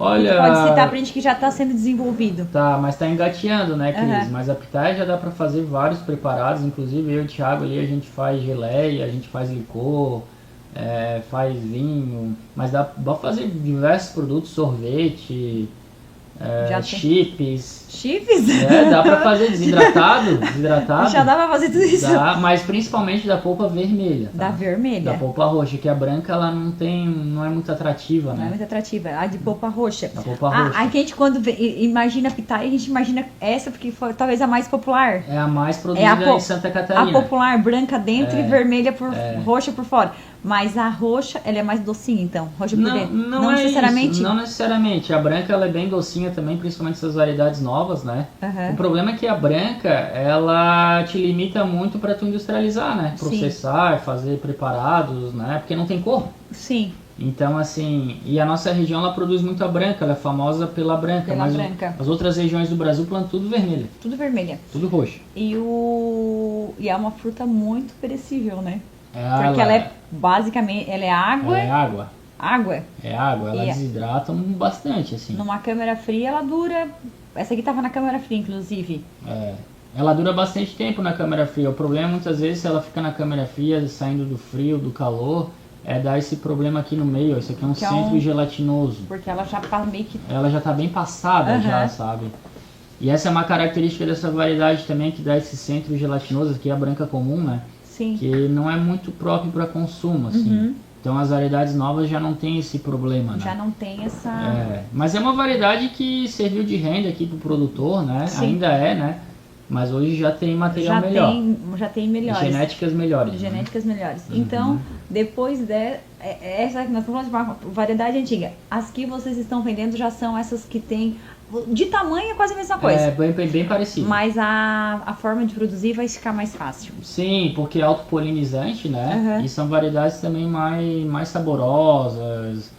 B: Olha,
A: pode citar pra gente que já está sendo desenvolvido.
B: Tá, mas tá engateando, né, Cris? Mas a pitaia já dá para fazer vários preparados, inclusive eu e o Thiago ali, a gente faz geleia, a gente faz licor, faz vinho, mas dá pra fazer diversos produtos, sorvete, chips.
A: Chips?
B: Dá pra fazer desidratado.
A: Já dá pra fazer tudo isso.
B: Dá, mas principalmente da polpa vermelha. Tá?
A: Da vermelha.
B: Da polpa roxa, que a branca ela não é muito atrativa, né?
A: Não é muito atrativa. A de polpa roxa.
B: A polpa roxa.
A: A gente quando imagina a pitaia, a gente imagina essa porque foi talvez a mais popular.
B: É a mais produzida em Santa Catarina.
A: A popular branca dentro e vermelha roxa por fora. Mas a roxa, ela é mais docinha, então. Roxa por dentro. Não necessariamente.
B: Isso, não necessariamente. A branca ela é bem docinha também, principalmente essas variedades novas, né?
A: Uhum.
B: O problema é que a branca, ela te limita muito para tu industrializar, né? Processar, fazer preparados, né? Porque não tem cor.
A: Sim.
B: Então, assim, e a nossa região ela produz muito a branca, ela é famosa pela branca. Mas as outras regiões do Brasil plantam tudo vermelha.
A: Tudo vermelha.
B: Tudo roxo.
A: E é uma fruta muito perecível, né? Porque ela é basicamente, ela é água.
B: Ela é água.
A: Água?
B: É água, ela desidrata bastante, assim.
A: Numa câmara fria ela dura. Essa aqui tava na câmara fria, inclusive.
B: Ela dura bastante tempo na câmara fria. O problema muitas vezes se ela fica na câmara fria, saindo do frio, do calor, dar esse problema aqui no meio. Isso aqui é um centro gelatinoso.
A: Porque ela já tá meio que.
B: Ela já tá bem passada, já, sabe? E essa é uma característica dessa variedade também, que dá esse centro gelatinoso, que é a branca comum, né?
A: Sim.
B: Que não é muito próprio para consumo, assim.
A: Uhum.
B: Então as variedades novas já não tem esse problema, né?
A: Já não tem essa...
B: Mas é uma variedade que serviu de renda aqui pro produtor, né?
A: Sim.
B: Ainda é, né? Mas hoje já tem material melhor.
A: Já tem melhores.
B: Genéticas melhores.
A: Genéticas melhores. Então, depois essa que nós estamos falando de uma variedade antiga. As que vocês estão vendendo já são essas que tem... De tamanho é quase a mesma coisa.
B: É, bem parecido.
A: Mas a forma de produzir vai ficar mais fácil.
B: Sim, porque é autopolinizante, né?
A: Uhum.
B: E são variedades também mais saborosas.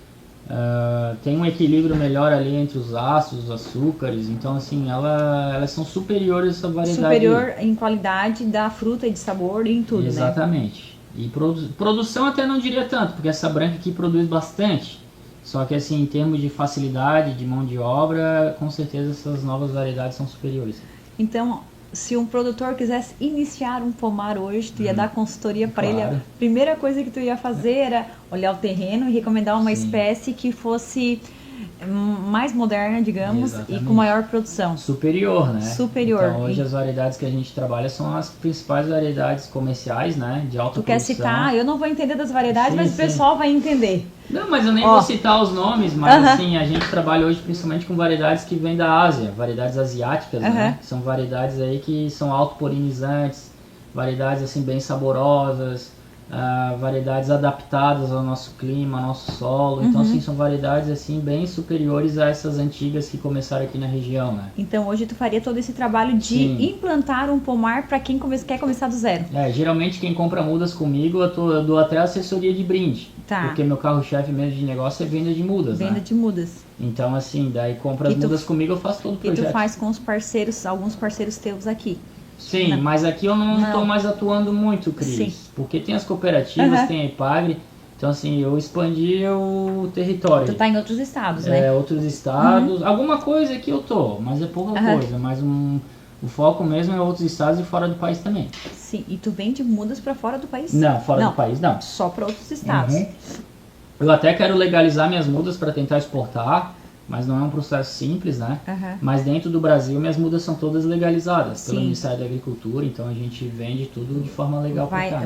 B: Tem um equilíbrio melhor ali entre os ácidos, os açúcares. Então, assim, elas são superiores a essa variedade.
A: Superior em qualidade da fruta e de sabor e em tudo,
B: Exatamente.
A: né?
B: E produção até não diria tanto, porque essa branca aqui produz bastante. Só que assim, em termos de facilidade, de mão de obra, com certeza essas novas variedades são superiores.
A: Então, se um produtor quisesse iniciar um pomar hoje, tu ia dar consultoria para ele. A primeira coisa que tu ia fazer era olhar o terreno e recomendar uma espécie que fosse mais moderna, digamos, e com maior produção.
B: Superior, né?
A: Superior.
B: Então hoje as variedades que a gente trabalha são as principais variedades comerciais, né? De alta produção.
A: Tu quer citar? Eu não vou entender das variedades, mas o pessoal vai entender.
B: Não, mas eu nem vou citar os nomes, mas assim, a gente trabalha hoje principalmente com variedades que vêm da Ásia, variedades asiáticas, né? São variedades aí que são autopolinizantes, variedades assim bem saborosas, variedades adaptadas ao nosso clima, ao nosso solo. Então, assim, são variedades assim bem superiores a essas antigas que começaram aqui na região, né?
A: Então, hoje tu faria todo esse trabalho de implantar um pomar para quem quer começar do zero.
B: Geralmente quem compra mudas comigo, eu dou até assessoria de brinde.
A: Tá.
B: Porque meu carro-chefe mesmo de negócio é venda de mudas,
A: Venda de mudas.
B: Então, assim, daí compra as mudas comigo, eu faço todo o projeto.
A: E tu faz com os parceiros, alguns parceiros teus aqui.
B: Sim, mas aqui eu não estou mais atuando muito, Cris.
A: Sim.
B: Porque tem as cooperativas, tem a Epagre. Então, assim, eu expandi o território.
A: Tu tá em outros estados, né?
B: Outros estados. Alguma coisa aqui eu tô, mas é pouca coisa. Mas o foco mesmo é outros estados e fora do país também.
A: Sim, e tu vende mudas para fora do país?
B: Não, fora do país não.
A: Só para outros estados.
B: Eu até quero legalizar minhas mudas para tentar exportar. Mas não é um processo simples, né? Mas dentro do Brasil, minhas mudas são todas legalizadas pelo Ministério da Agricultura, então a gente vende tudo de forma legal para cá.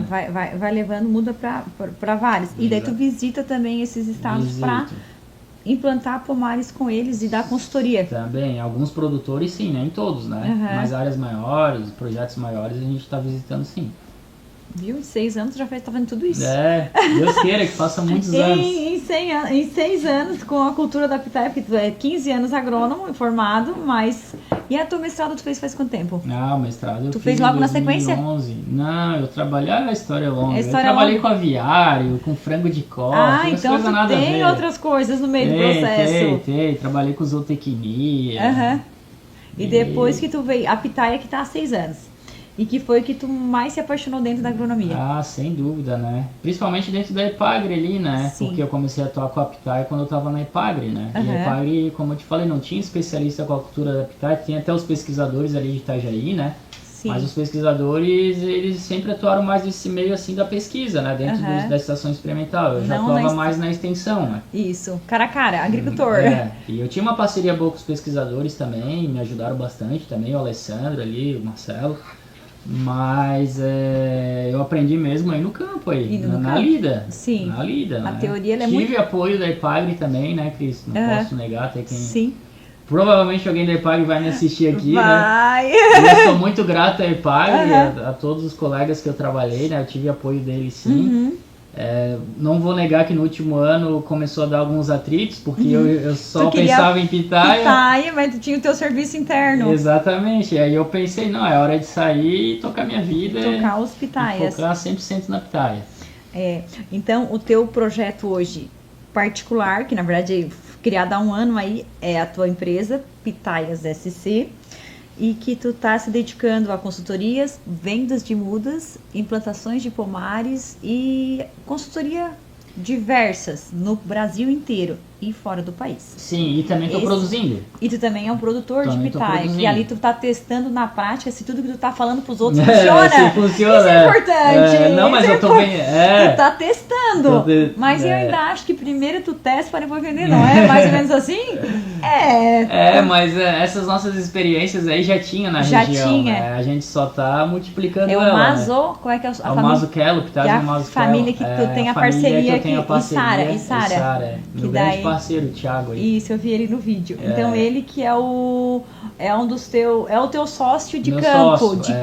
A: Vai levando muda para vários. E daí tu visita também esses estados para implantar pomares com eles e dar consultoria.
B: Também, alguns produtores sim, nem todos, né? Mas áreas maiores, projetos maiores, a gente está visitando sim.
A: Viu? Em 6 anos já tá fazendo tudo isso.
B: Deus queira que faça muitos anos.
A: Em 6 anos com a cultura da pitaia, porque tu é 15 anos agrônomo, formado, mas... E a tua mestrado tu fez faz quanto tempo?
B: O mestrado eu
A: tu fez logo 2011. Na sequência?
B: Não, eu trabalhei... a história é longa. Eu trabalhei com aviário, com frango de corte,
A: então tu tem outras coisas no meio do processo.
B: Tem. Trabalhei com zootecnia.
A: E depois que tu veio... A pitaia que tá há 6 anos. E que foi que tu mais se apaixonou dentro da agronomia?
B: Sem dúvida, né? Principalmente dentro da Epagre ali, né?
A: Sim.
B: Porque eu comecei a atuar com a pitaia quando eu estava na Epagre, né? E a Epagre, como eu te falei, não tinha especialista com a cultura da pitaia, tinha até os pesquisadores ali de Itajaí, né?
A: Sim.
B: Mas os pesquisadores, eles sempre atuaram mais nesse meio assim da pesquisa, né? Dentro da estação experimental. Eu já
A: Não
B: atuava mais na extensão, né?
A: Isso, cara a cara, agricultor.
B: E eu tinha uma parceria boa com os pesquisadores também, me ajudaram bastante também, o Alessandro ali, o Marcelo. Mas eu aprendi mesmo aí no campo aí, na lida.
A: Sim.
B: Na lida,
A: A
B: né?
A: teoria ela é
B: Tive
A: muito...
B: apoio da EPAGRE também, né, Cris? Não posso negar, até quem...
A: Sim.
B: Provavelmente alguém da EPAGRE vai me assistir aqui,
A: vai.
B: né? Eu sou muito grato à EPAGRE, a todos os colegas que eu trabalhei, né? Eu tive apoio deles sim. Não vou negar que no último ano começou a dar alguns atritos, porque eu só pensava em pitaia.
A: Mas tu tinha o teu serviço interno.
B: Exatamente, aí eu pensei, não, é hora de sair e tocar minha vida.
A: Tocar os pitaias.
B: Focar 100% na pitaia.
A: Então, o teu projeto hoje particular, que na verdade é criado há um ano aí, é a tua empresa, Pitaias SC, e que tu tá se dedicando a consultorias, vendas de mudas, implantações de pomares e consultoria diversas no Brasil inteiro e fora do país.
B: Sim, e também estou produzindo.
A: E tu também é um produtor
B: também
A: de pitaia, que ali tu tá testando na prática se tudo que tu tá falando pros outros funciona.
B: Se funciona.
A: Isso é importante.
B: Não, mas eu tô bem.
A: Tu tá testando. Mas eu ainda acho que primeiro tu testa para depois vender, não é? Mais ou menos assim?
B: Mas essas nossas experiências aí já tinha na região. Né? A gente só tá multiplicando ela.
A: O Mazo, como é que é a família?
B: O Mazzucchello, Pitaias do Mazzucchello.
A: A família que tu tem a parceria aqui. E Sara.
B: Meu grande parceiro, o Thiago aí.
A: Isso, eu vi ele no vídeo. Então ele que é um dos teus, é o teu sócio de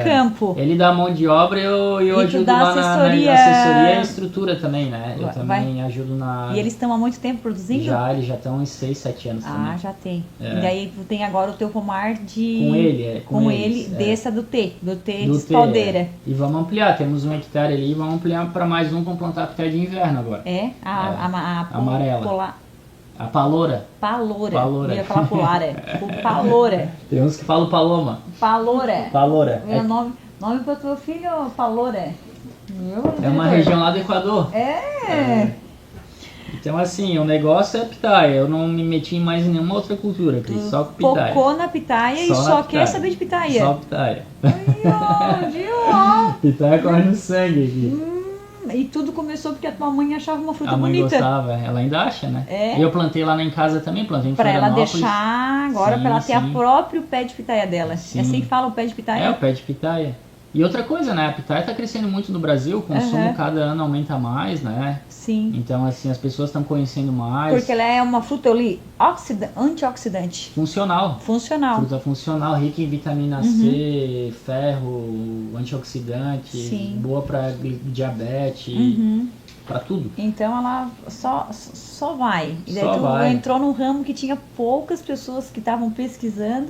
A: campo.
B: Ele dá mão de obra e eu ajudo lá
A: assessoria...
B: na assessoria e estrutura também, né? Eu também ajudo na...
A: E eles estão há muito tempo produzindo?
B: Eles já estão em 6, 7 anos também.
A: Já tem. E daí tu tem agora o teu pomar de...
B: Com ele,
A: dessa do T de espaldeira.
B: E vamos ampliar, temos 1 hectare ali e vamos ampliar para mais um com plantar pitaia de inverno agora.
A: A
B: amarela. A paloura.
A: Paloura. Eu ia falar polara. Paloura.
B: Tem uns que falam paloma.
A: Paloura. É nome para teu filho, Paloura.
B: É uma região lá do Equador. Então assim, o negócio é pitaia. Eu não me meti em mais nenhuma outra cultura, Cris. Só com pitaia.
A: Focou na pitaia e só quer saber de pitaia.
B: Só pitaia.
A: Viu?
B: Pitaia corre no sangue aqui.
A: E tudo começou porque a tua mãe achava uma fruta bonita.
B: A mãe gostava, ela ainda acha, né? E eu plantei lá em casa também, plantei em
A: Florianópolis.
B: Pra ela
A: deixar agora, pra ela ter o próprio pé de pitaia dela.
B: Sim.
A: É assim que fala o pé de pitaia?
B: O pé de pitaia. E outra coisa, né? A pitaia tá crescendo muito no Brasil, o consumo cada ano aumenta mais, né?
A: Sim.
B: Então, assim, as pessoas estão conhecendo mais.
A: Porque ela é uma fruta, eu li, antioxidante.
B: Funcional. Fruta funcional, rica em vitamina C, ferro, antioxidante, boa para diabetes, para tudo.
A: Então ela só vai. E daí tu entrou num ramo que tinha poucas pessoas que estavam pesquisando,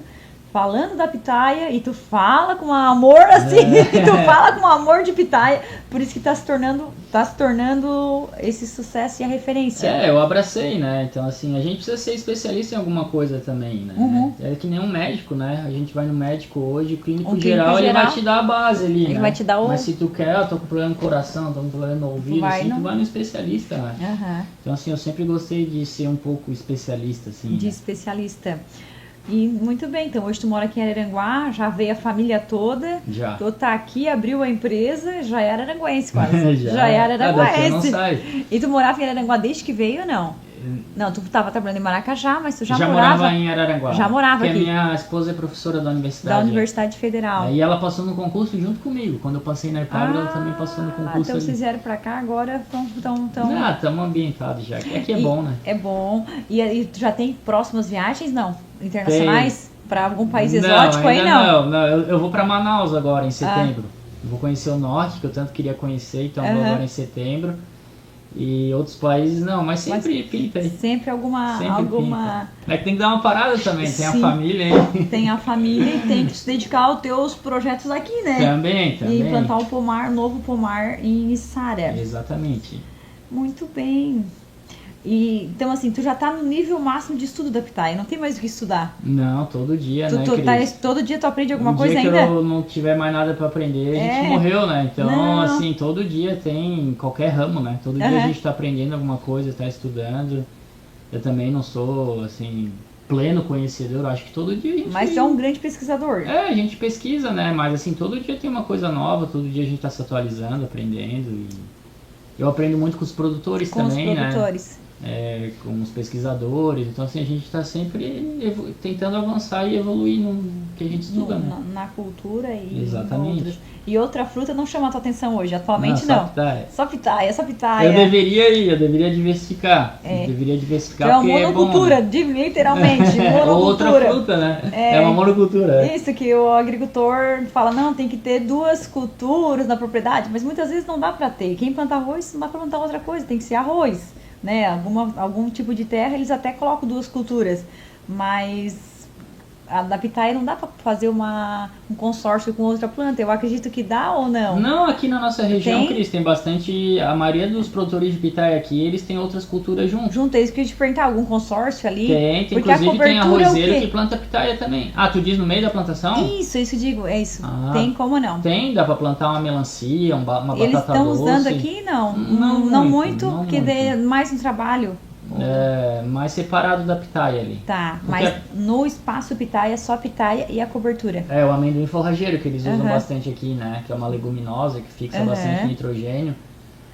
A: falando da pitaia, e tu fala com amor assim, tu fala com amor de pitaia, por isso que tá se tornando esse sucesso e a referência.
B: Eu abracei, né? Então assim, a gente precisa ser especialista em alguma coisa também, né? É que nem um médico, né? A gente vai no médico hoje, o clínico geral, ele vai te dar a base ali,
A: ele
B: né?
A: vai te dar
B: Mas se tu quer, eu tô com problema no coração, tô com problema no ouvido, tu vai no especialista, né? Então assim, eu sempre gostei de ser um pouco especialista, assim.
A: Especialista. E muito bem, então hoje tu mora aqui em Araranguá, já veio a família toda.
B: Já.
A: Tu tá aqui, abriu a empresa, já é araranguense quase. já é araranguense.
B: Não sai.
A: E tu morava em Araranguá desde que veio ou não? Não, tu estava trabalhando em Maracajá, mas tu já
B: morava em Araranguá.
A: Já morava aqui.
B: Porque a minha esposa é professora da universidade.
A: Da Universidade Federal.
B: E ela passou no concurso junto comigo. Quando eu passei na EPAGRE, ela também passou no concurso.
A: Então vocês vieram pra cá, agora estão...
B: estamos ambientados já. Aqui é bom, né?
A: É bom. E tu já tem próximas viagens, não? Internacionais? Para algum país exótico aí, não?
B: Não, eu vou para Manaus agora, em setembro. Vou conhecer o norte, que eu tanto queria conhecer, então vou agora em setembro. E outros países não, mas sempre pinta aí.
A: Sempre alguma...
B: Pinta. É que tem que dar uma parada também, tem a família aí.
A: Tem a família e tem que se dedicar aos teus projetos aqui, né?
B: Também.
A: E implantar um novo pomar em Içara.
B: Exatamente.
A: Muito bem. E, então assim, tu já tá no nível máximo de estudo da pitaia, não tem mais o que estudar.
B: Não, todo dia, né, Cris?
A: Todo dia tu aprende alguma coisa
B: ainda?
A: ainda?
B: Se eu não tiver mais nada pra aprender, a gente morreu, né? Então, assim, todo dia tem qualquer ramo, né? Todo dia a gente tá aprendendo alguma coisa, tá estudando. Eu também não sou, assim, pleno conhecedor, eu acho que todo dia a gente...
A: Mas é um grande pesquisador.
B: A gente pesquisa, né? Mas assim, todo dia tem uma coisa nova, todo dia a gente tá se atualizando, aprendendo. E eu aprendo muito com os produtores também, né? Com os pesquisadores. Então assim, a gente está sempre tentando avançar e evoluir no que a gente estuda, né?
A: Na cultura e
B: exatamente.
A: Outras. E outra fruta não chama a tua atenção hoje, atualmente não. Só pitaia.
B: Eu deveria diversificar. Deveria diversificar
A: é uma monocultura, literalmente. Monocultura.
B: Outra fruta, né? É uma monocultura.
A: Isso que o agricultor fala, não, tem que ter 2 culturas na propriedade, mas muitas vezes não dá para ter. Quem planta arroz não dá para plantar outra coisa, tem que ser arroz. Né, algum tipo de terra eles até colocam 2 culturas, mas a da pitaia não dá para fazer um consórcio com outra planta. Eu acredito que dá ou não?
B: Não, aqui na nossa região, Cris, tem bastante. A maioria dos produtores de pitaia aqui, eles têm outras culturas junto.
A: É isso que eu ia te perguntar, algum consórcio ali?
B: Tem inclusive tem arrozeiro que planta pitaia também. Ah, tu diz no meio da plantação?
A: Isso que eu digo, é isso. Tem como não?
B: Tem, dá para plantar uma melancia, uma batata doce.
A: Eles estão usando aqui? Não muito, porque é mais um trabalho.
B: Mais separado da pitaia ali.
A: Tá, mas no espaço pitaia, só pitaia e a cobertura.
B: O amendoim forrageiro que eles usam bastante aqui, né? Que é uma leguminosa que fixa bastante nitrogênio.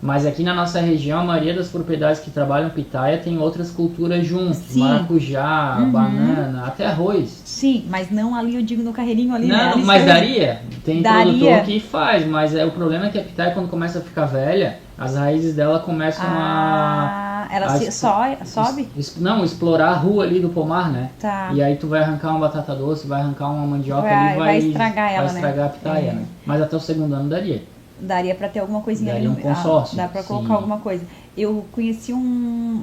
B: Mas aqui na nossa região, a maioria das propriedades que trabalham pitaia tem outras culturas juntos. Sim. Maracujá, banana, até arroz.
A: Sim, mas não ali, eu digo no carreirinho ali.
B: Não,
A: ali
B: mas daria. Tem produtor que faz, mas o problema é que a pitaia, quando começa a ficar velha, as raízes dela começam
A: sobe?
B: Explorar a rua ali do pomar, né?
A: Tá.
B: E aí tu vai arrancar uma batata doce, vai arrancar uma mandioca ali,
A: vai estragar ela,
B: vai estragar a pitaia, né? Mas até o segundo ano daria.
A: Daria para ter alguma coisinha ali.
B: Um consórcio.
A: Dá para colocar alguma coisa. Eu conheci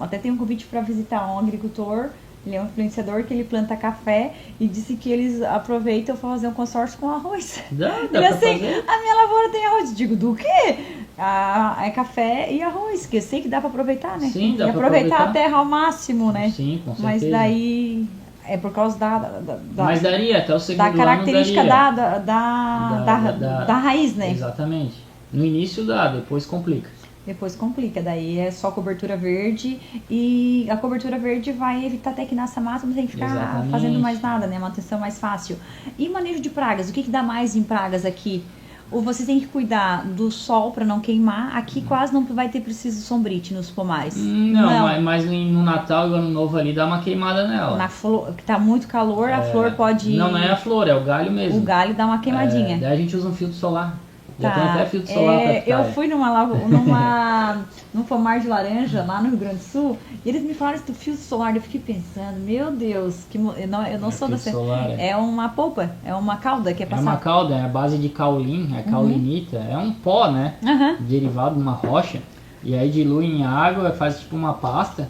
A: até tenho um convite para visitar um agricultor. Ele é um influenciador que ele planta café e disse que eles aproveitam para fazer um consórcio com arroz.
B: Dá
A: ele assim, fazer. A minha lavoura tem arroz. Eu digo, do quê? É café e arroz, que eu sei que dá para aproveitar, né?
B: Sim, dá
A: para aproveitar a terra ao máximo, né?
B: Sim, com certeza.
A: Mas daí é por causa
B: mas daria até o segundo
A: da característica
B: ano
A: da raiz, né?
B: Exatamente. No início dá, depois complica.
A: Daí é só cobertura verde e a cobertura verde vai evitar até que nasça mata, não tem que ficar fazendo mais nada, né? Manutenção mais fácil. E manejo de pragas, o que dá mais em pragas aqui? Ou você tem que cuidar do sol para não queimar. Aqui quase não vai ter preciso sombrite nos pomares.
B: Não. Mas no Natal e Ano Novo ali dá uma queimada nela.
A: Na flor, que tá muito calor, a flor pode...
B: Não é a flor, é o galho mesmo.
A: O galho dá uma queimadinha.
B: Daí a gente usa um filtro solar. Já tem até filtro solar pra pitaia.
A: Eu fui num pomar de laranja lá no Rio Grande do Sul e eles me falaram do filtro solar. Eu fiquei pensando, meu Deus, eu não sou dessa. É uma polpa, é uma calda que é passada.
B: É uma calda, é a base de caulin, caulinita, é um pó, né? Derivado de uma rocha. E aí dilui em água, faz tipo uma pasta.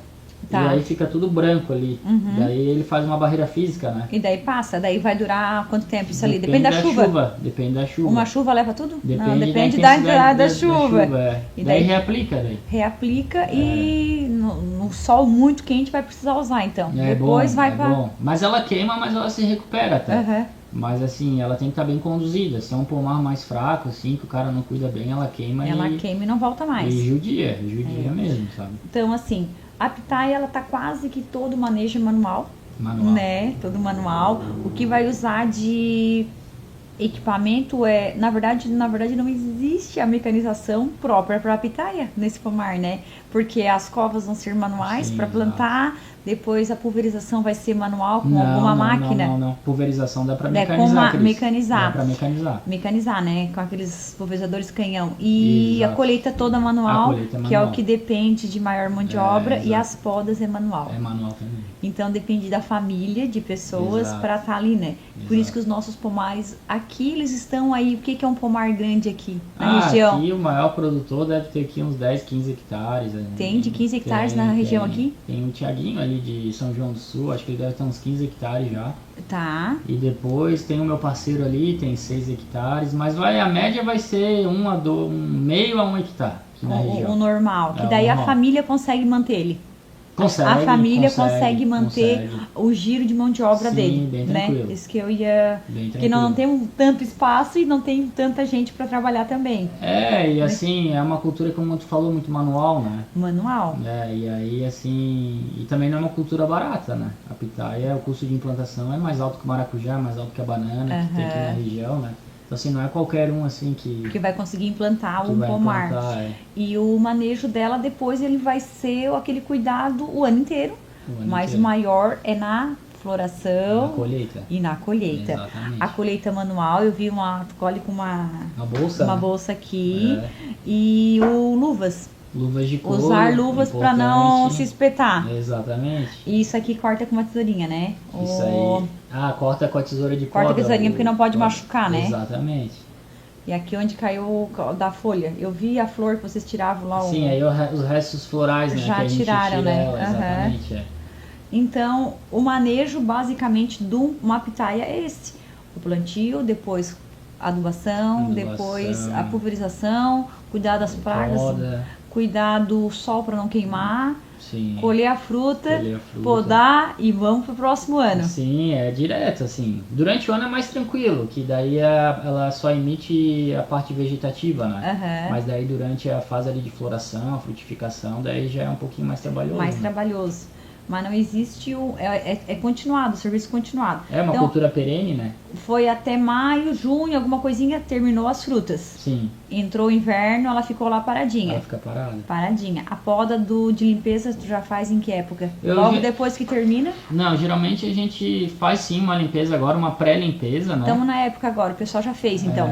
B: Tá. E aí fica tudo branco ali. Daí ele faz uma barreira física, né?
A: E daí passa, daí vai durar quanto tempo isso ali? Depende da chuva.
B: Depende da chuva.
A: Uma chuva leva tudo?
B: Depende
A: da entrada da chuva.
B: E daí reaplica.
A: Reaplica e no sol muito quente vai precisar usar então. Depois vai pra...
B: bom. Mas ela queima, mas ela se recupera até. Mas assim, ela tem que estar bem conduzida. Se é um pomar mais fraco, assim, que o cara não cuida bem, ela queima
A: e não volta mais.
B: E judia mesmo, sabe?
A: Então assim, a pitaia, ela tá quase que todo manejo manual, né? Todo manual. O que vai usar de equipamento na verdade não existe a mecanização própria para a pitaia nesse pomar, né? Porque as covas vão ser manuais para plantar. Depois a pulverização vai ser manual com alguma máquina.
B: Não. Pulverização dá para mecanizar.
A: Mecanizar.
B: Dá para mecanizar.
A: Mecanizar, né? Com aqueles pulverizadores canhão. E a colheita toda manual, que é o que depende de maior mão de obra. E as podas é manual.
B: É manual também.
A: Então depende da família de pessoas para estar ali, né? Por isso que os nossos pomares aqui, eles estão aí. O que é um pomar grande aqui na região?
B: Aqui o maior produtor deve ter aqui uns 10, 15 hectares.
A: Tem de 15 hectares na região aqui?
B: Tem o Tiaguinho ali de São João do Sul, acho que ele deve ter uns 15 hectares já.
A: Tá.
B: E depois tem o meu parceiro ali, tem 6 hectares, mas a média vai ser meio a 1 hectare aqui na região.
A: O normal, que daí a família consegue manter ele. a família consegue manter o giro de mão de obra dele,
B: bem
A: né?
B: tranquilo.
A: Isso que eu ia... Porque não tem tanto espaço e não tem tanta gente para trabalhar também.
B: E assim, é uma cultura, como tu falou, muito manual, né?
A: Manual.
B: E aí, assim, e também não é uma cultura barata, né? A pitaia, o custo de implantação é mais alto que o maracujá, mais alto que a banana, que tem aqui na região, né? Então, assim, não é qualquer um, assim, que
A: vai conseguir implantar um pomar. E o manejo dela, depois, ele vai ser aquele cuidado o ano inteiro. O maior é na floração e na colheita.
B: Exatamente.
A: A colheita manual, eu vi tu colhe com uma bolsa aqui e luvas.
B: Luvas de couro.
A: Usar luvas para não se espetar.
B: Exatamente.
A: E isso aqui corta com uma tesourinha, né?
B: Isso aí. Corta com a tesoura de couro.
A: Corta com a tesourinha porque não pode machucar, né?
B: Exatamente.
A: E aqui onde caiu da folha. Eu vi a flor que vocês tiravam lá.
B: Sim, aí os restos florais, né?
A: Já tiraram, né?
B: Exatamente.
A: Então, o manejo basicamente de uma pitaia é esse. O plantio, depois a adubação, depois a pulverização, cuidar das pragas, cuidar do sol para não queimar, colher a fruta, podar e vamos pro próximo ano.
B: Sim, é direto, assim. Durante o ano é mais tranquilo, que daí ela só emite a parte vegetativa, né? Mas daí durante a fase ali de floração, frutificação, daí já é um pouquinho mais trabalhoso.
A: Trabalhoso. Mas não existe é continuado, o serviço continuado.
B: É uma cultura perene, né?
A: Foi até maio, junho, alguma coisinha, terminou as frutas.
B: Sim.
A: Entrou o inverno, ela ficou lá paradinha.
B: Ela fica parada.
A: Paradinha. A poda de limpeza tu já faz em que época? Logo depois que termina?
B: Não, geralmente a gente faz sim uma limpeza agora, uma pré-limpeza, né?
A: Estamos na época agora, o pessoal já fez então.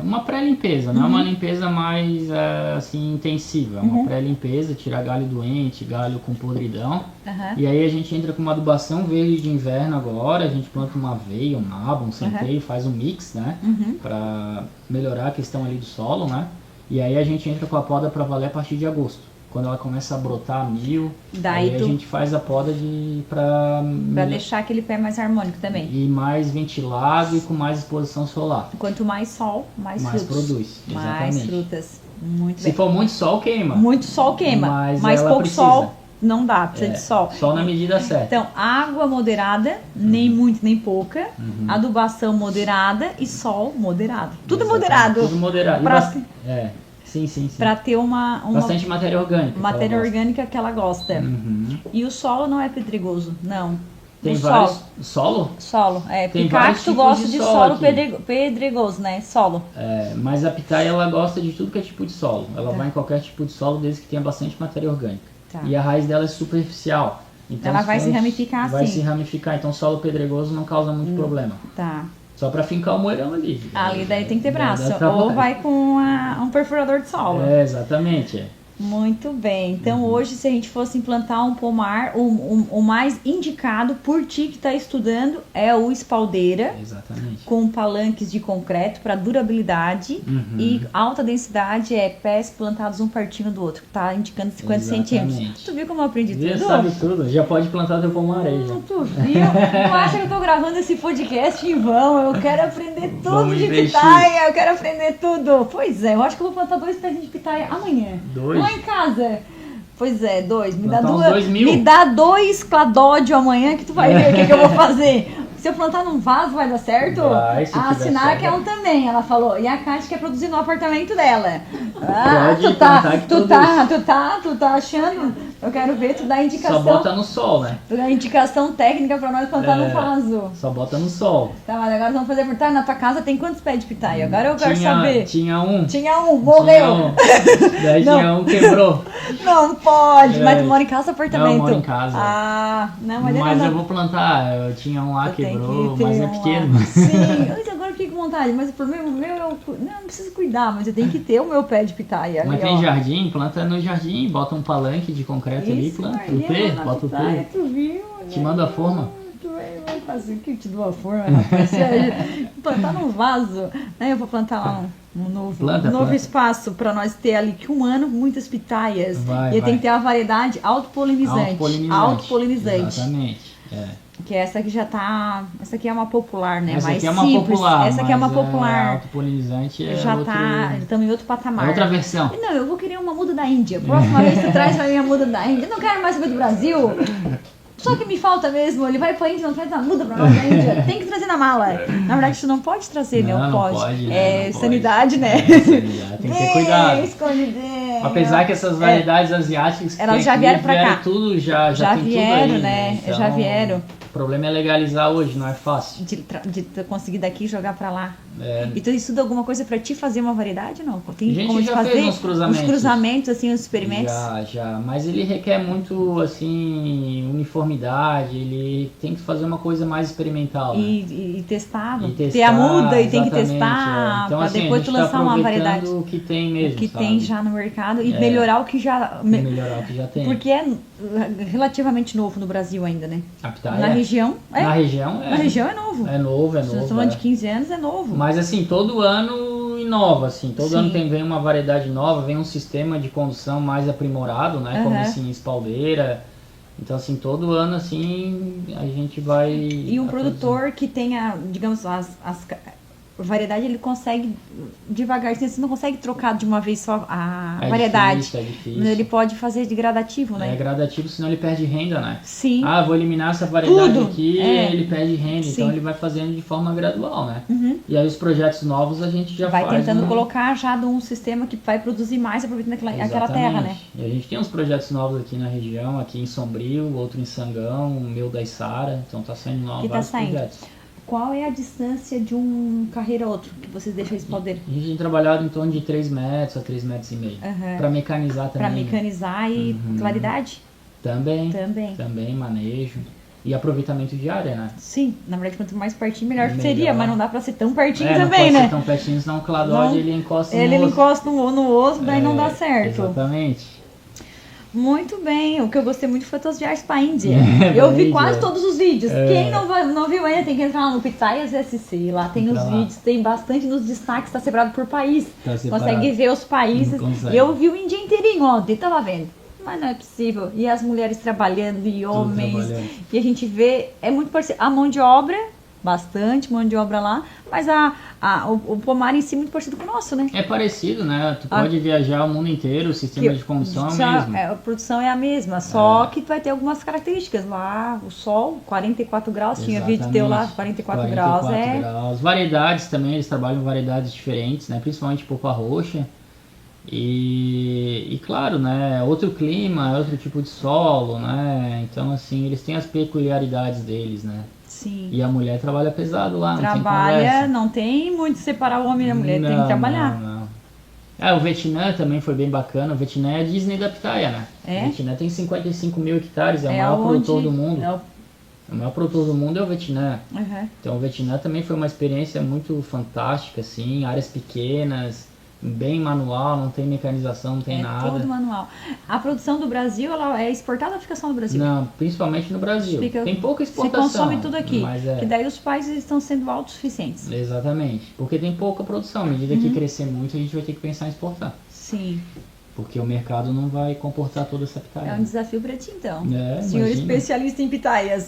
B: Uma pré-limpeza, não é uma limpeza mais assim intensiva. Uma pré-limpeza, tirar galho doente, galho com podridão. E aí a gente entra com uma adubação verde de inverno agora, a gente planta uma aveia, um nabo, um centeio, faz um mix, né? Pra melhorar a questão ali do solo, né? E aí a gente entra com a poda para valer a partir de agosto. Quando ela começa a brotar mil, aí a gente faz a poda para
A: deixar aquele pé mais harmônico também.
B: E mais ventilado e com mais exposição solar.
A: Quanto mais sol, mais frutos.
B: Produz, exatamente.
A: Mais frutas. Muito bem.
B: Se for muito sol, queima.
A: Muito sol queima, mas pouco sol não dá, precisa de sol.
B: Sol na medida certa.
A: Então, água moderada, nem muito nem pouca, adubação moderada e sol moderado. Tudo moderado.
B: Tudo moderado. Sim.
A: Para ter
B: bastante matéria orgânica.
A: Matéria orgânica que ela gosta. E o solo não é pedregoso, não.
B: Tem vários... Solo?
A: Solo, Tem cacto gosta de solo pedregoso, né? Solo.
B: Mas a pitaia, ela gosta de tudo que é tipo de solo. Ela vai em qualquer tipo de solo, desde que tenha bastante matéria orgânica. E a raiz dela é superficial. Então
A: ela vai se ramificar
B: vai se ramificar, então solo pedregoso não causa muito problema. Só para fincar o moirão ali.
A: Ali daí tem que ter braço. Ou vai com um perfurador de solo.
B: Exatamente.
A: Muito bem. Então hoje, se a gente fosse implantar um pomar, o mais indicado por ti que está estudando é o espaldeira.
B: Exatamente.
A: Com palanques de concreto para durabilidade e alta densidade, pés plantados um pertinho do outro. Tá indicando 50 centímetros. Tu viu como eu aprendi tudo?
B: Você sabe tudo. Já pode plantar teu pomar aí.
A: Tu viu? Tu acha que eu tô gravando esse podcast em vão? Eu quero aprender tudo de pitaia. Eu quero aprender tudo. Pois é, eu acho que eu vou plantar 2 pezinhos de pitaia amanhã.
B: 2?
A: Lá em casa. Pois é, 2. Me dá
B: uns 2 mil.
A: Me dá 2 cladódio amanhã que tu vai ver o que eu vou fazer. Se eu plantar num vaso, vai dar certo?
B: Vai, se
A: a Sinara quer um também, ela falou. E a Kátia quer produzir no apartamento dela. Tu tá achando? Eu quero ver, tu dá indicação.
B: Só bota no sol, né?
A: Tu dá indicação técnica pra nós plantar no vaso.
B: Só bota no sol.
A: Tá, mas agora vamos fazer por na tua casa tem quantos pés de pitaia? Agora eu quero saber.
B: Tinha um,
A: morreu.
B: Daí tinha um, quebrou.
A: Não pode, mas tu mora em casa ou apartamento?
B: Eu moro em casa.
A: Não,
B: mas eu vou plantar, eu tinha um lá, quebrou, mas é pequeno.
A: Sim, agora eu fiquei com vontade, mas o problema eu não preciso cuidar, mas eu tenho que ter o meu pé de pitaia.
B: Mas tem jardim, planta no jardim, bota um palanque de concreto ali, planta o pé, bota o pé.
A: Tu viu?
B: Te manda a forma.
A: Vai fazer o que te dou a forma, rapaz? Plantar num vaso, né? Eu vou plantar lá um novo espaço para nós ter ali que um ano muitas pitaias. Tem que ter a variedade autopolinizante.
B: Exatamente.
A: Que essa aqui já tá... Essa aqui é uma popular, né?
B: Essa
A: mais
B: aqui é uma
A: simples.
B: popular.
A: Essa aqui é uma popular.
B: Autopolinizante
A: Já tá... Estamos em outro patamar.
B: outra versão.
A: Não, eu vou querer uma muda da Índia. Próxima vez você traz pra mim a muda da Índia. Eu não quero mais saber do Brasil. Só que me falta mesmo. Ele vai pra Índia, não traz uma muda pra nós da Índia. Tem que trazer na mala. Na verdade, isso não pode trazer, né?
B: Não
A: Pode.
B: pode, né?
A: É
B: Não
A: sanidade,
B: pode.
A: né?
B: Sanidade. Tem que ter cuidado.
A: Escondidinho.
B: Apesar que essas variedades asiáticas que
A: Elas
B: tem
A: já
B: aqui,
A: vieram pra cá.
B: tudo, já tem
A: vieram,
B: tudo aí,
A: né?
B: Então,
A: Já vieram.
B: O problema é legalizar hoje, não é fácil.
A: De conseguir daqui e jogar pra lá.
B: É.
A: E tu estuda alguma coisa pra ti fazer uma variedade ou não? Tem
B: A gente
A: como
B: já
A: fazer
B: fez uns cruzamentos.
A: uns cruzamentos, assim, uns experimentos?
B: Já. Mas ele requer muito, assim, uniformidade. Ele tem que fazer uma coisa mais experimental, né?
A: E testado.
B: E testar,
A: Ter a muda e tem que
B: exatamente,
A: testar
B: Então,
A: pra
B: assim,
A: depois
B: a
A: tu
B: gente
A: lançar uma variedade.
B: o que tem mesmo,
A: O que
B: sabe?
A: tem já no mercado e melhorar o que já...
B: Melhorar o que já tem.
A: Porque é relativamente novo no Brasil ainda, né?
B: A pitaia,
A: Na região,
B: Na região
A: Na região é novo.
B: É novo,
A: Se nós falando de 15 anos, é novo.
B: Mas assim, todo ano inova, assim. Todo
A: Sim.
B: ano vem uma variedade nova, vem um sistema de condução mais aprimorado, né? Como assim, espaldeira. Então, assim, todo ano, assim, a gente vai...
A: E um produtor que tenha, digamos, a variedade, ele consegue devagarzinho, você não consegue trocar de uma vez só a variedade.
B: É difícil.
A: Mas ele pode fazer de gradativo, né?
B: É gradativo, senão ele perde renda, né?
A: Sim.
B: Ah, vou eliminar essa variedade
A: Tudo.
B: aqui, ele perde renda.
A: Sim.
B: Então ele vai fazendo de forma gradual, né?
A: Uhum.
B: E aí os projetos novos a gente já
A: vai
B: faz.
A: tentando colocar já de um sistema que vai produzir mais aproveitando aquela terra, né?
B: E a gente tem uns projetos novos aqui na região, aqui em Sombrio, outro em Sangão, o meu da Isara. Então tá saindo novos vários projetos.
A: Qual é a distância de um carreiro a outro que vocês deixam esse poder?
B: A gente tem trabalhado em torno de 3 metros a 3 metros e meio. Para mecanizar também.
A: Para mecanizar e claridade?
B: Também, manejo. E aproveitamento de área, né?
A: Sim, na verdade, quanto mais pertinho, melhor seria, mas não dá pra ser tão pertinho também,
B: não pode
A: né?
B: Ser tão pertinho, senão o cladode ele encosta no osso.
A: Ele encosta no osso, daí não dá certo.
B: Exatamente.
A: Muito bem, o que eu gostei muito foi tuas viagens pra Índia. Eu vi quase todos os vídeos. Quem não viu ainda tem que entrar lá no Pitaias SC. Lá tem os vídeos, tem bastante nos destaques, tá separado por país. Consegue ver os países. Eu vi o Índia inteirinho, ó, eu tava vendo. Mas não é possível. E as mulheres trabalhando, e homens. E a gente vê, é muito parecido. A mão de obra, bastante mão de obra lá, mas o pomar em si é muito parecido com o nosso, né?
B: É parecido, né? Tu pode viajar o mundo inteiro, o sistema de condução é o mesmo.
A: A produção é a mesma, só que vai ter algumas características. Lá, o sol, 44 graus, tinha vídeo teu lá, 44 graus.
B: Variedades também, eles trabalham variedades diferentes, né? Principalmente polpa roxa. E claro, né, outro clima, outro tipo de solo, né, então assim, eles têm as peculiaridades deles, né.
A: Sim.
B: E a mulher trabalha pesado lá,
A: não tem muito separar o homem e a mulher, tem que trabalhar.
B: Não. O Vietnã também foi bem bacana, o Vietnã é a Disney da pitaia, né. O Vietnã tem 55 mil hectares, é o maior produtor do mundo. O maior produtor do mundo é o Vietnã. Então o Vietnã também foi uma experiência muito fantástica, assim, áreas pequenas, bem manual, não tem mecanização, não tem nada. É
A: tudo manual. A produção do Brasil, ela é exportada ou fica só no Brasil?
B: Não, principalmente no Brasil. Tem pouca exportação.
A: Se consome tudo aqui, que daí os países estão sendo autossuficientes.
B: Exatamente, porque tem pouca produção. À medida que crescer muito, a gente vai ter que pensar em exportar.
A: Sim.
B: Porque o mercado não vai comportar toda essa pitaia.
A: É um desafio pra ti, então.
B: imagina.
A: Senhor especialista em pitaias.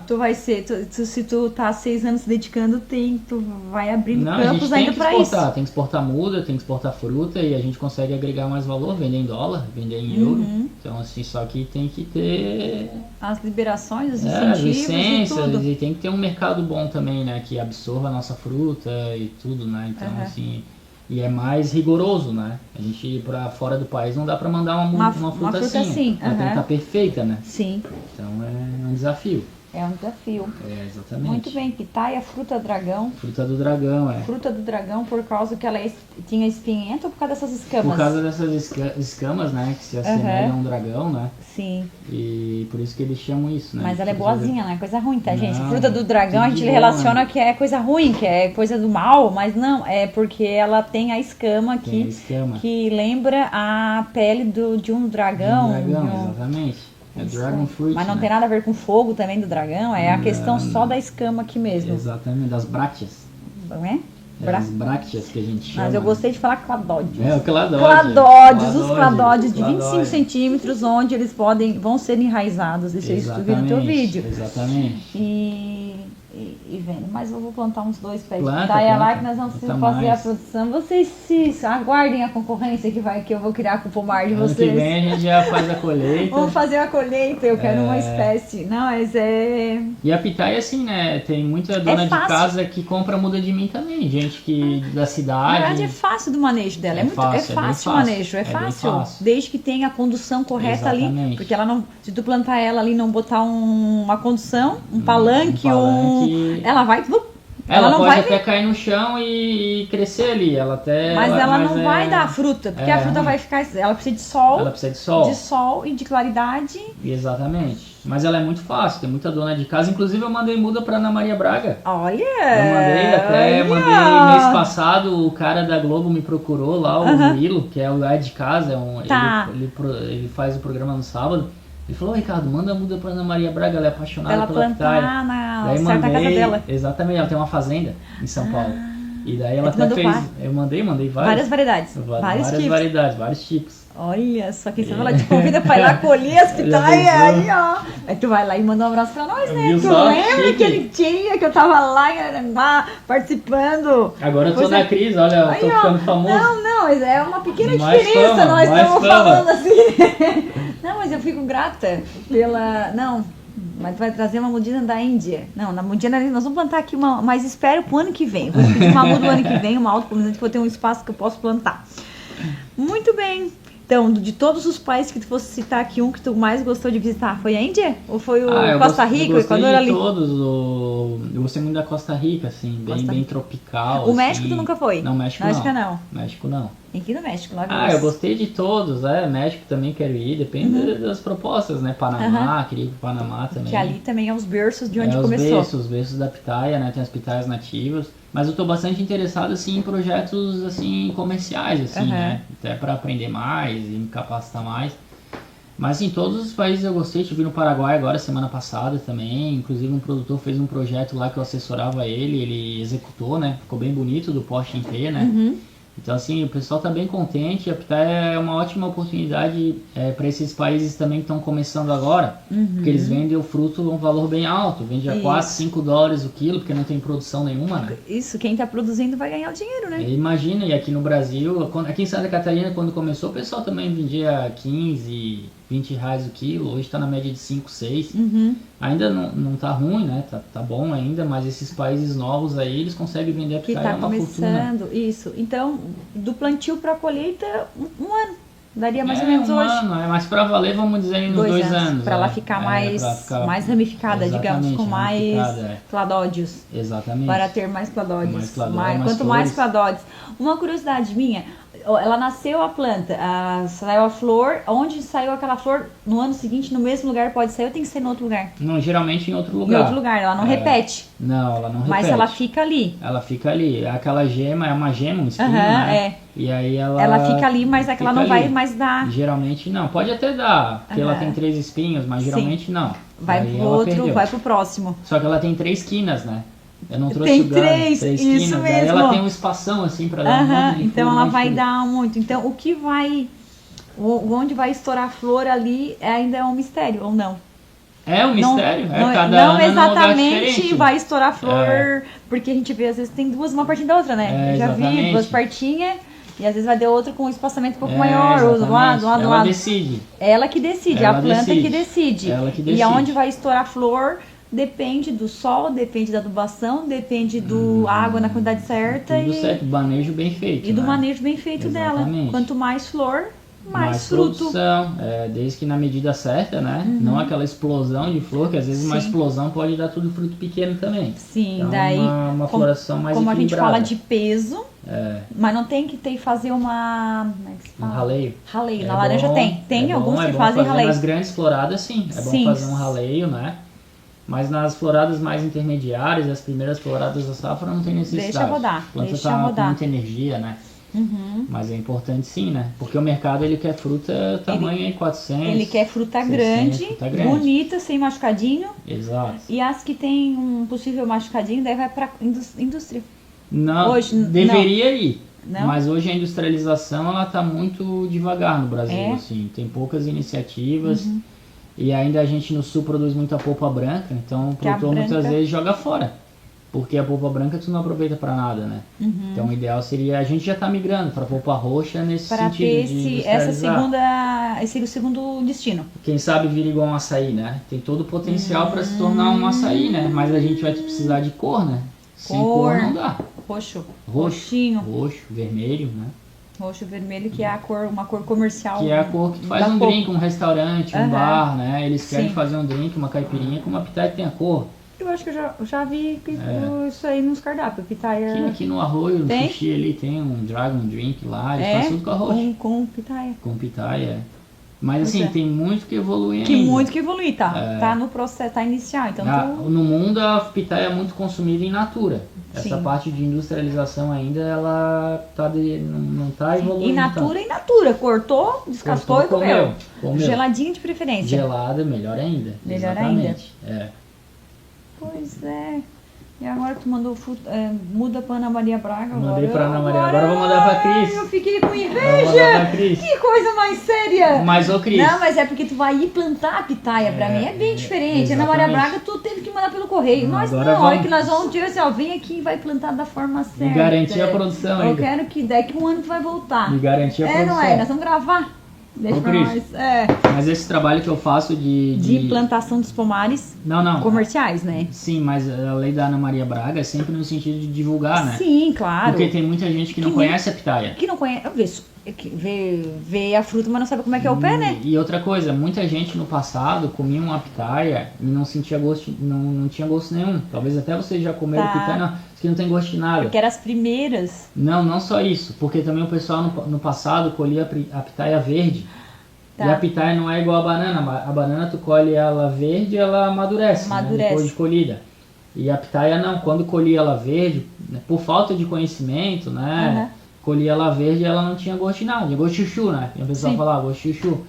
A: Tu vai ser, se tu tá 6 anos se dedicando, tu vai abrindo campos ainda pra isso.
B: Tem que exportar muda, tem que exportar fruta e a gente consegue agregar mais valor, vender em dólar, vender em euro. Então, assim, só que tem que ter...
A: as liberações, os incentivos
B: licenças,
A: e tudo.
B: E tem que ter um mercado bom também, né? Que absorva a nossa fruta e tudo, né? Então, assim... E é mais rigoroso, né? A gente ir pra fora do país não dá pra mandar uma fruta assim. Ela tem que estar perfeita, né?
A: Sim.
B: Então é um desafio.
A: É um desafio.
B: Exatamente.
A: Muito bem, pitaia, fruta dragão.
B: Fruta do dragão,
A: Fruta do dragão por causa que ela tinha espinhenta ou por causa dessas escamas?
B: Por causa dessas escamas, né? Que se assemelham a um dragão, né?
A: Sim.
B: E por isso que eles chamam isso, né?
A: Mas ela é boazinha, não é coisa ruim, tá, gente? Fruta do dragão a gente relaciona que é coisa ruim, que é coisa do mal, mas não, é porque ela tem a escama que lembra a pele de um dragão.
B: Exatamente. É Dragon Fruit.
A: Mas não tem nada a ver com fogo também do dragão, é a questão só da escama aqui mesmo.
B: Exatamente, das brácteas.
A: Não é?
B: As brácteas que a gente chama.
A: Mas eu gostei de falar cladódios.
B: O cladódio.
A: Cladódios, os cladódios de 25 centímetros, onde eles vão ser enraizados. Deixa isso tu vir no teu vídeo.
B: Exatamente.
A: E vendo, mas eu vou plantar uns 2 pés de
B: Planta,
A: pitaia lá que nós vamos fazer
B: mais.
A: a produção. Vocês se aguardem a concorrência que eu vou criar com o pomar de vocês.
B: Ano que vem a gente já faz a colheita.
A: Vamos fazer a colheita, eu quero uma espécie. Não, mas é...
B: E a pitaia, assim, né? Tem muita dona de casa que compra muda de mim também. Gente da cidade.
A: Na verdade é fácil do manejo dela. É fácil o manejo. É fácil. Desde que tenha a condução correta ali. Porque ela não. Se tu plantar ela ali e não botar uma condução, um palanque. Ela vai.
B: Ela não pode vai até cair no chão e crescer ali. Mas
A: ela não vai dar fruta, porque a fruta vai ficar. Ela precisa de sol.
B: Ela precisa de sol.
A: De sol e de claridade.
B: Exatamente. Mas ela é muito fácil, tem muita dona de casa. Inclusive eu mandei muda pra Ana Maria Braga.
A: Olha!
B: Eu mandei mês passado, o cara da Globo me procurou lá, o Milo, que é o Ed de casa. Ele faz o programa no sábado. Ele falou, Ricardo, manda a muda pra Ana Maria Braga, ela é apaixonada pela pitaia.
A: Na certa casa dela.
B: Exatamente, ela tem uma fazenda em São Paulo. E daí ela até fez. Eu mandei
A: várias variedades.
B: Várias variedades, vários tipos.
A: Olha só, quem sabe ela te convida pra ir lá colher as pitaias aí, ó. Aí tu vai lá e manda um abraço pra nós, né? Tu lembra aquele dia que eu tava lá em Aranguá participando?
B: Agora eu tô na crise, olha, eu tô ficando famoso.
A: Não, mas é uma pequena diferença, nós estamos falando assim. Não, mas eu fico grata pela... Não, mas vai trazer uma mudinha da Índia. Não, na mudinha nós vamos plantar aqui uma... Mas espero pro ano que vem. Vou pedir uma muda do ano que vem, uma autopolinizante, que eu tenho um espaço que eu posso plantar. Muito bem. Então, de todos os países que tu fosse citar aqui, um que tu mais gostou de visitar foi a Índia? Ou foi o Costa Rica, o Equador ali?
B: Todos. Eu gostei muito da Costa Rica, assim, bem tropical.
A: O México tu nunca foi?
B: Não, México não. México não.
A: Tem que ir no México, lá
B: eu gostei de todos, México também quero ir, depende das propostas, né? Panamá, queria ir pro Panamá também.
A: Que ali também é os berços de onde começou.
B: Os berços da pitaia, né? Tem as pitaias nativas. Mas eu tô bastante interessado, assim, em projetos, assim, comerciais, assim, né? Até para aprender mais e me capacitar mais. Mas, em todos os países eu gostei. Estive no Paraguai agora, semana passada também. Inclusive, um produtor fez um projeto lá que eu assessorava ele executou, né? Ficou bem bonito, do poste em T, né? Então, assim, o pessoal tá bem contente. A pitaia é uma ótima oportunidade para esses países também que estão começando agora, porque eles vendem o fruto a um valor bem alto, vende a quase $5 o quilo, porque não tem produção nenhuma, né?
A: Isso, quem tá produzindo vai ganhar o dinheiro, né?
B: Imagina, e aqui no Brasil, aqui em Santa Catarina, quando começou, o pessoal também vendia 15, 20 reais o quilo, hoje está na média de 5, 6. Ainda não tá ruim, né? Tá bom ainda, mas esses países novos aí, eles conseguem vender a pitaia uma fortuna.
A: Isso. Então, do plantio para a colheita, um ano. Daria mais ou menos hoje.
B: Mas para valer, vamos dizer, em 2 anos.
A: Para ela ficar mais ramificada, digamos, com mais cladódios.
B: Exatamente.
A: Para ter mais cladódios. Quanto mais cladódios. Uma curiosidade minha, ela nasceu a planta, saiu a flor, onde saiu aquela flor, no ano seguinte, no mesmo lugar pode sair ou tem que ser em outro lugar?
B: Não, geralmente em outro lugar.
A: Em outro lugar, ela não repete.
B: Não, ela não repete.
A: Mas ela fica ali.
B: Ela fica ali. Aquela gema, é uma gema, um espinho, né? E aí ela
A: fica ali, mas ela não vai mais dar.
B: Geralmente não. Pode até dar, porque ela tem 3 espinhos, mas geralmente não.
A: Vai pro outro, vai pro próximo.
B: Só que ela tem 3 quinas, né? Eu não trouxe o ganho, 3 quinas.
A: Isso mesmo.
B: Aí ela tem um espação assim pra dar um monte de
A: então ela vai dar muito. Então o que vai... Onde vai estourar a flor ali ainda é um mistério, ou não?
B: É um mistério,
A: não exatamente vai estourar a flor, porque a gente vê, às vezes tem uma partinha da outra, né? Eu já vi 2 partinhas, e às vezes vai ter outra com um espaçamento um pouco maior, ou do lado.
B: Ela decide.
A: Ela que decide, a planta que decide.
B: Ela que decide.
A: E aonde vai estourar a flor depende do sol, depende da adubação, depende do água na quantidade certa.
B: Tudo certo, manejo bem feito.
A: E do manejo bem feito dela. Quanto mais flor, mais fruto.
B: Produção, desde que na medida certa, né? Não aquela explosão de flor, que às vezes uma explosão pode dar tudo fruto pequeno também.
A: Sim,
B: então,
A: daí
B: uma floração mais
A: como
B: equilibrada.
A: A gente fala de peso, mas não tem que fazer uma... Como é que se fala?
B: Um raleio.
A: Raleio, na laranja tem alguns que fazem raleio.
B: Nas grandes floradas sim, bom fazer um raleio, né? Mas nas floradas mais intermediárias, as primeiras floradas da safra, não tem necessidade.
A: Deixa rodar,
B: a planta tá com muita energia, né? Mas é importante sim, né? Porque o mercado ele quer fruta tamanho em 400.
A: Ele quer fruta grande, bonita, sem machucadinho.
B: Exato.
A: E as que tem um possível machucadinho, daí vai para indústria.
B: Não,
A: Hoje,
B: deveria ir.
A: Não?
B: Mas hoje a industrialização ela está muito devagar no Brasil, assim, tem poucas iniciativas e ainda a gente no sul produz muita polpa branca, então o produtor muitas vezes joga fora, porque a polpa branca tu não aproveita para nada, né? Então o ideal seria, a gente já está migrando para polpa roxa nesse
A: para
B: sentido
A: ter
B: de
A: esse segundo destino.
B: Quem sabe vira igual um açaí, né? Tem todo o potencial para se tornar um açaí, né? Mas a gente vai precisar de cor, né? Sem cor não dá.
A: Roxinho.
B: Roxo, vermelho, né?
A: Roxo, vermelho, que é uma cor comercial.
B: Que é a cor que faz um drink, um restaurante, um bar, né? Eles querem fazer um drink, uma caipirinha com uma pitaia que tem a cor.
A: Eu acho que eu já vi isso aí nos cardápios, pitaia.
B: Aqui no Arroio, no sushi ali tem um Dragon Drink lá, eles fazem tudo com arroz.
A: Com pitaia.
B: Com pitaia, Mas assim, tem muito que evoluir
A: ainda.
B: Muito
A: que evoluir, tá? Tá no processo, tá inicial. Então
B: No mundo a pitaia é muito consumida in natura. Essa parte de industrialização ainda, ela não tá evoluindo.
A: In natura. Cortou, descascou e comeu. Geladinho de preferência.
B: Gelada, melhor ainda.
A: Melhor
B: Exatamente.
A: ainda. Pois é. E agora tu mandou muda pra Ana Maria Braga.
B: Mandei pra Ana Maria. Agora eu vou mandar pra Cris.
A: Eu fiquei com inveja. Que coisa mais séria.
B: Mas, ô Cris.
A: Não, mas é porque tu vai ir plantar a pitaia. Pra mim é bem diferente. Ana Maria Braga tu teve que mandar pelo correio. Nós não, é que nós vamos dizer assim, ó, vem aqui e vai plantar da forma certa.
B: Me garantir a produção ainda.
A: Eu quero que daqui um ano tu vai voltar.
B: Me garantir a produção.
A: Não é? Nós vamos gravar. Deixa pra nós.
B: Mas esse trabalho que eu faço de
A: plantação dos pomares comerciais, né?
B: Sim, mas a lei da Ana Maria Braga é sempre no sentido de divulgar, né?
A: Sim, claro.
B: Porque tem muita gente que não conhece a pitaia.
A: Que não conhece, vê a fruta, mas não sabe como é que é o pé, né?
B: E outra coisa, muita gente no passado comia uma pitaia e não sentia gosto, não tinha gosto nenhum. Talvez até vocês já comeram pitaia, que não tem gosto de nada.
A: Porque eram as primeiras.
B: Não só isso, porque também o pessoal no passado colhia a pitaia verde. E a pitaia não é igual a banana. A banana tu colhe ela verde e ela amadurece. Né, depois de colhida. E a pitaia não, quando colhia ela verde, por falta de conhecimento, né? Colhia ela verde e ela não tinha gosto de nada, de gosto de chuchu, né? E o pessoal falava gosto de chuchu.